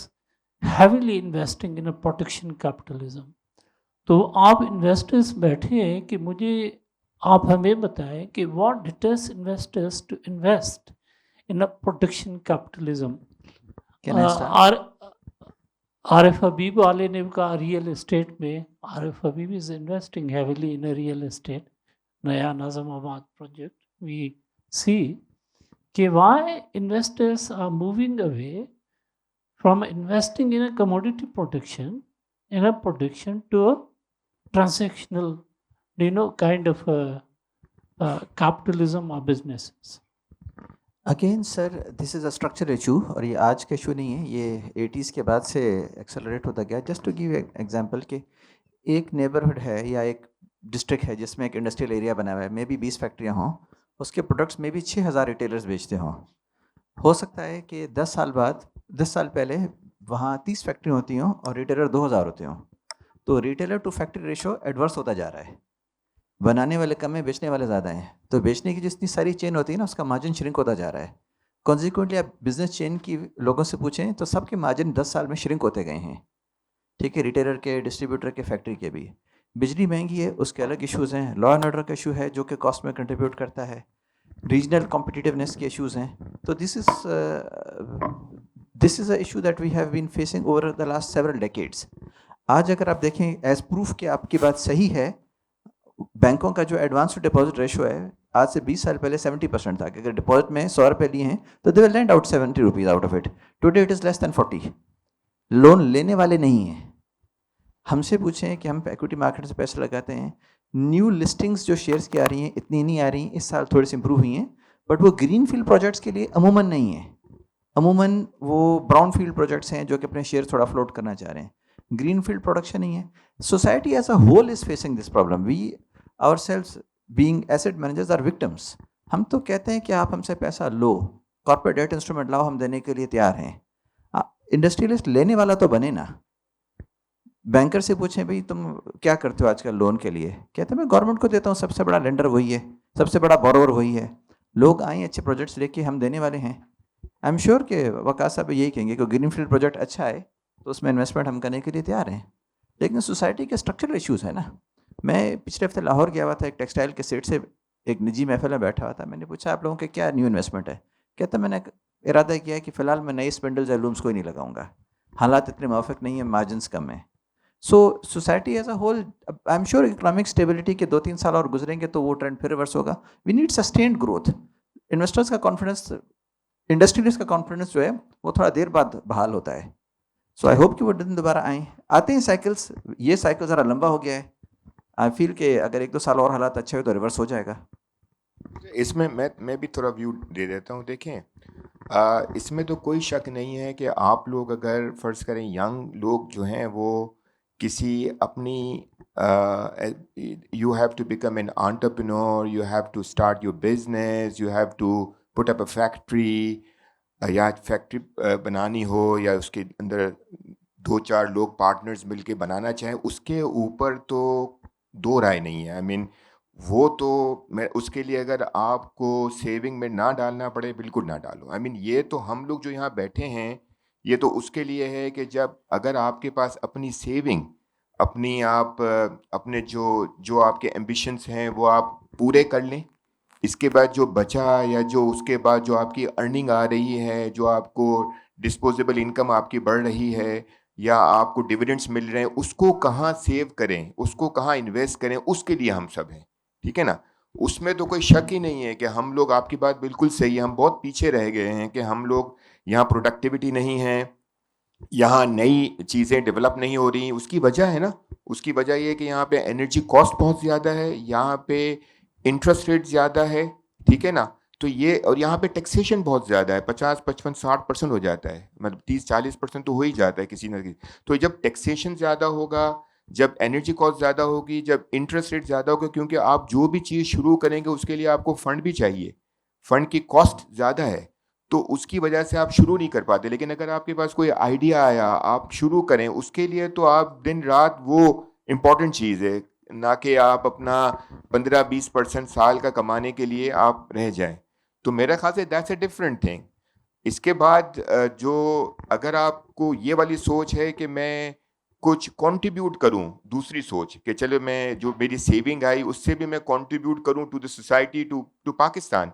heavily investing in a protection capitalism. तो आप इन्वेस्टर्स बैठे हैं कि मुझे आप हमें बताएं कि what deterres investors to invest in a protection capitalism. Can I start? Arif हबीब वाले ने कहा रियल एस्टेट में, Arif Habib is investing heavily in real estate, Naya Nazimabad project. We सी कि why investors are moving away from investing in a commodity protection, in a protection to a transactional, kind of capitalism or businesses. Again sir this is a structure issue और ये आज का issue नहीं है, ये 80s के बाद से एक्सेलरेट होता गया. जस्ट टू गिव एग्जांपल कि एक नेबरहुड है या एक डिस्ट्रिक्ट है जिसमें एक इंडस्ट्रियल एरिया बना हुआ है, मे बी 20 फैक्ट्रियाँ हों, उसके प्रोडक्ट्स में भी 6000 रिटेलर्स बेचते हों. हो सकता है कि 10 साल बाद, 10 साल पहले वहाँ 30 फैक्ट्री होती हों और रिटेलर 2000 होते हों. तो retailer to factory ratio adverse होता जा रहा है. बनाने वाले कम है, बेचने वाले ज़्यादा हैं. तो बेचने की जितनी सारी चेन होती है ना, उसका मार्जिन श्रिंक होता जा रहा है. कॉन्सिक्वेंटली आप बिजनेस चेन की लोगों से पूछें तो सबके मार्जिन 10 साल में श्रिंक होते गए हैं. ठीक है, रिटेलर के, डिस्ट्रीब्यूटर के, फैक्ट्री के भी. बिजली महंगी है, उसके अलग इश्यूज़ हैं. लॉ एंड ऑर्डर का इशू है जो कि कॉस्ट में कंट्रीब्यूट करता है. रीजनल कॉम्पिटिटिवनेस के इश्यूज़ हैं. तो this is a issue that we have been facing over the last several decades. आज अगर आप देखें एज प्रूफ कि आपकी बात सही है, बैंकों का जो एडवांस टू डिपॉजिट रेशो है आज से 20 साल पहले 70% था. कि अगर डिपॉजिट में 100 रुपये लिए हैं तो they will land out 70 rupees out of it. Today it is less than 40. Loan लेने वाले नहीं हैं. हमसे पूछें कि हम इक्विटी मार्केट से पैसे लगाते हैं, न्यू लिस्टिंग्स जो शेयर्स की आ रही हैं इतनी नहीं आ रही. इस साल थोड़ी सी इंप्रूव हुई हैं, बट वो ग्रीन फील्ड प्रोजेक्ट्स के लिए अमूमन नहीं है. अमूमन वो ब्राउन फील्ड प्रोजेक्ट्स हैं जो कि अपने शेयर थोड़ा फ्लोट करना चाह रहे हैं. ग्रीन फील्ड प्रोडक्शन नहीं है. Society as a whole is facing this problem. We ourselves being asset managers are victims. हम तो कहते हैं कि आप हमसे पैसा लो, कॉर्पोरेट डेट इंस्ट्रूमेंट लाओ, हम देने के लिए तैयार हैं. इंडस्ट्रियलिस्ट लेने वाला तो बने ना. बैंकर से पूछें भाई तुम क्या करते हो आजकल लोन के लिए, कहते हैं मैं गवर्नमेंट को देता हूँ, सबसे बड़ा लेंडर वही है, सबसे बड़ा बोरोवर वही है. लोग आए अच्छे प्रोजेक्ट्स लेके, हम देने वाले हैं. आई एम श्योर कि वकास साहब यही कहेंगे कि ग्रीन फील्ड प्रोजेक्ट अच्छा है तो उसमें इन्वेस्टमेंट हम करने के लिए तैयार हैं. लेकिन सोसाइटी के स्ट्रक्चरल इश्यूज़ है ना. मैं पिछले हफ्ते लाहौर गया हुआ था, एक टेक्सटाइल के सेट से एक निजी महफिल में बैठा हुआ था. मैंने पूछा आप लोगों के क्या न्यू इन्वेस्टमेंट है. कहता मैंने इरादा किया है कि फ़िलहाल मैं नए स्पिंडल्स या लूम्स कोई नहीं लगाऊंगा, हालात इतने मुआफ़िक नहीं है, मार्जिन्स कम है. So society as a whole, I am sure economic stability के 2-3 साल और गुजरेंगे तो वो ट्रेंड फिर रिवर्स होगा. We need sustained growth. Investors का कॉन्फिडेंस, इंडस्ट्रियलिस्ट का कॉन्फिडेंस जो है वो थोड़ा देर बाद बहाल होता है. सो आई होप कि वो दिन दोबारा आएँ. आते हैं साइकिल्स, ये साइकिल ज़रा लंबा हो गया है. आई फील कि अगर 1-2 साल और हालात अच्छे हो तो रिवर्स हो जाएगा. इसमें मैं भी थोड़ा व्यू दे देता हूँ. देखें, इसमें तो कोई शक नहीं है कि आप लोग अगर फ़र्ज़ करें यंग लोग जो हैं वो किसी अपनी you have to become an entrepreneur, you have to start your business, you have to put up a factory, या फैक्ट्री बनानी हो या उसके अंदर 2-4 लोग पार्टनर्स मिलके बनाना चाहें, उसके ऊपर तो दो राय नहीं है. आई मीन वो तो मैं उसके लिए अगर आपको सेविंग में ना डालना पड़े बिल्कुल ना डालो. आई मीन ये तो हम लोग जो यहाँ बैठे हैं ये तो उसके लिए है कि जब अगर आपके पास अपनी सेविंग, अपनी आप अपने जो आपके एम्बिशंस हैं वो आप पूरे कर लें, इसके बाद जो बचा या जो उसके बाद जो आपकी अर्निंग आ रही है, जो आपको डिस्पोजेबल इनकम आपकी बढ़ रही है या आपको डिविडेंड्स मिल रहे हैं, उसको कहाँ सेव करें, उसको कहाँ इन्वेस्ट करें, उसके लिए हम सब हैं. ठीक है ना. उसमें तो कोई शक ही नहीं है कि हम लोग, आपकी बात बिल्कुल सही है, हम बहुत पीछे रह गए हैं कि हम लोग यहाँ प्रोडक्टिविटी नहीं है, यहाँ नई चीज़ें डेवलप नहीं हो रही. उसकी वजह है ना, उसकी वजह ये है कि यहाँ पे एनर्जी कॉस्ट बहुत ज़्यादा है, यहाँ पे इंटरेस्ट रेट ज़्यादा है. ठीक है ना. तो ये, और यहाँ पे टैक्सेशन बहुत ज़्यादा है, 50-55-60% हो जाता है, मतलब 30-40% तो हो ही जाता है किसी न किसी. तो जब टैक्सेशन ज़्यादा होगा, जब एनर्जी कॉस्ट ज़्यादा होगी, जब इंटरेस्ट रेट ज़्यादा होगा, क्योंकि आप जो भी चीज़ शुरू करेंगे उसके लिए आपको फ़ंड भी चाहिए, फ़ंड की कॉस्ट ज़्यादा है, तो उसकी वजह से आप शुरू नहीं कर पाते. लेकिन अगर आपके पास कोई आइडिया आया, आप शुरू करें, उसके लिए तो आप दिन रात, वो इम्पॉर्टेंट चीज़ है, ना कि आप अपना 15-20% साल का कमाने के लिए आप रह जाएं. तो मेरा ख्याल से दैट्स अ डिफरेंट थिंग. इसके बाद जो अगर आपको ये वाली सोच है कि मैं कुछ कंट्रीब्यूट करूं, दूसरी सोच कि चलो मैं जो मेरी सेविंग आई उससे भी मैं कंट्रीब्यूट करूं to the society, to Pakistan,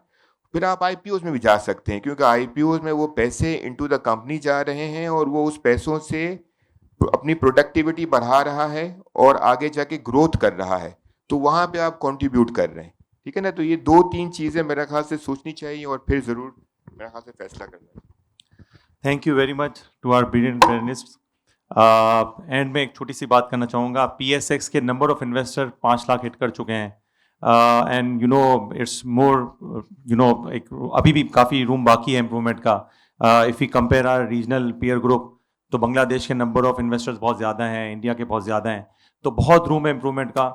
फिर आप आईपीओज में भी जा सकते हैं, क्योंकि आईपीओज में वो पैसे इनटू द कंपनी जा रहे हैं और वो उस पैसों से अपनी प्रोडक्टिविटी बढ़ा रहा है और आगे जाके ग्रोथ कर रहा है, तो वहां पे आप कंट्रीब्यूट कर रहे हैं। ठीक है ना, तो ये 2-3 चीजें मेरे ख्याल से सोचनी चाहिए और फिर जरूर मेरे ख्याल से फैसला करना है। Thank you very much to our brilliant panelist. And में एक छोटी सी बात करना चाहूँगा, PSX के number of investor 5 lakh hit कर चुके हैं and you know it's more you know एक अभी भी काफ़ी रूम बाकी है इम्प्रूवमेंट का। If you compare our regional peer group, तो बांग्लादेश के नंबर ऑफ इन्वेस्टर्स बहुत ज़्यादा हैं, इंडिया के बहुत ज़्यादा हैं, तो बहुत रूम है इम्प्रूवमेंट का।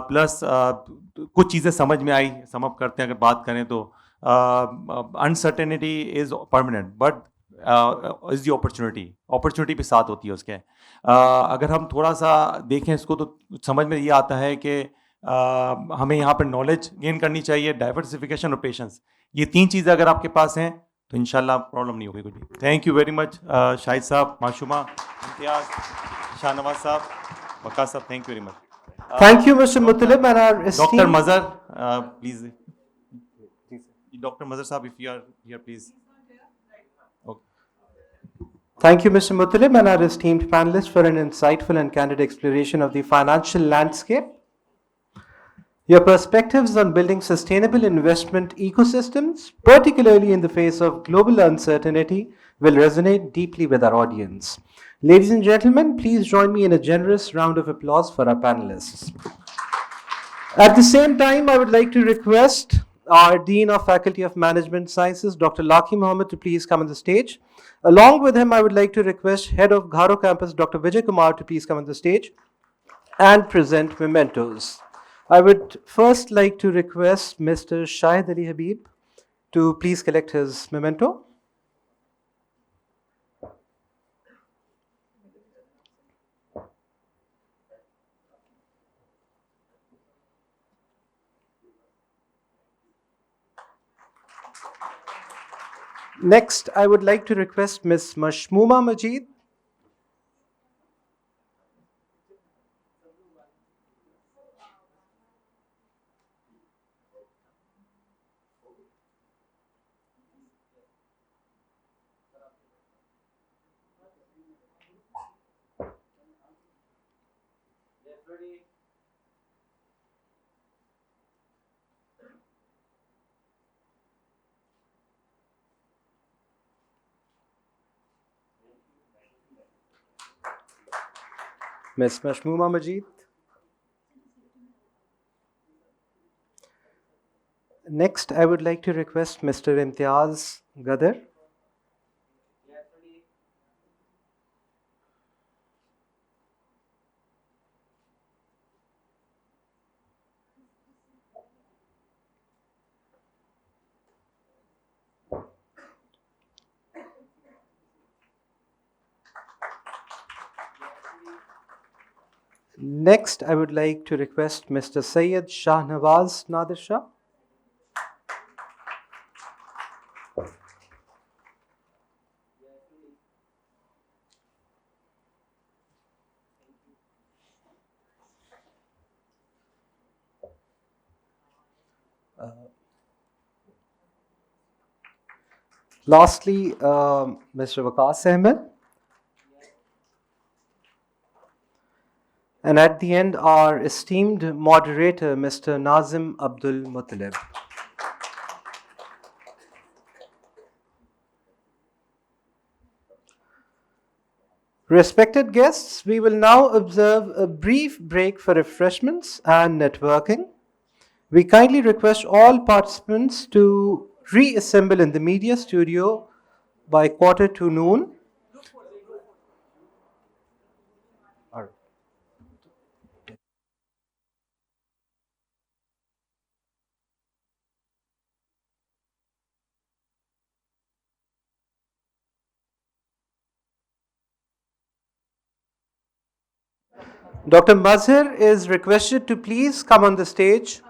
प्लस कुछ चीज़ें समझ में आई, समअप करते हैं अगर बात करें तो uncertainty is permanent but is the opportunity भी साथ होती है उसके। अगर हम थोड़ा सा देखें इसको तो समझ में ये आता है कि हमें यहाँ पर नॉलेज गेन करनी चाहिए, डाइवर्सिफिकेशन और पेशेंस, ये 3 चीज़ें अगर आपके पास हैं तो इंशाल्लाह प्रॉब्लम नहीं होगी कुछ भी। Thank you very much Shahid साहब, माशूमा, इम्तियाज़, शाहनवाज साहब, वक़ास साहब, thank you very much. Thank you, Mr. Muttalib, and our doctor esteemed... Mazhar, please, doctor Mazhar साहब, if you are here please. Thank you, Mr. Muttalib, and our esteemed panelists for an insightful and candid exploration of the financial landscape. Your perspectives on building sustainable investment ecosystems, particularly in the face of global uncertainty, will resonate deeply with our audience. Ladies and gentlemen, please join me in a generous round of applause for our panelists. At the same time, I would like to request our Dean of Faculty of Management Sciences, Dr. Laki Mohammed, to please come on the stage. Along with him, I would like to request Head of Gharo Campus, Dr. Vijay Kumar, to please come on the stage and present mementos. I would first like to request Mr. Shahid Ali Habib to please collect his memento. Next, I would like to request Ms. Mashmooma Majid. Ms. Mashmooma Majid. Next, I would like to request Mr. Imtiaz Gadar. Next, I would like to request Mr. Syed Shahnawaz Nadir Shah. Lastly, Mr. Waqas Ahmed. And at the end, our esteemed moderator, Mr. Nazim Abdul Muttalib. Respected guests, we will now observe a brief break for refreshments and networking. We kindly request all participants to reassemble in the media studio by 12:45 p.m. Dr. Mazhar is requested to please come on the stage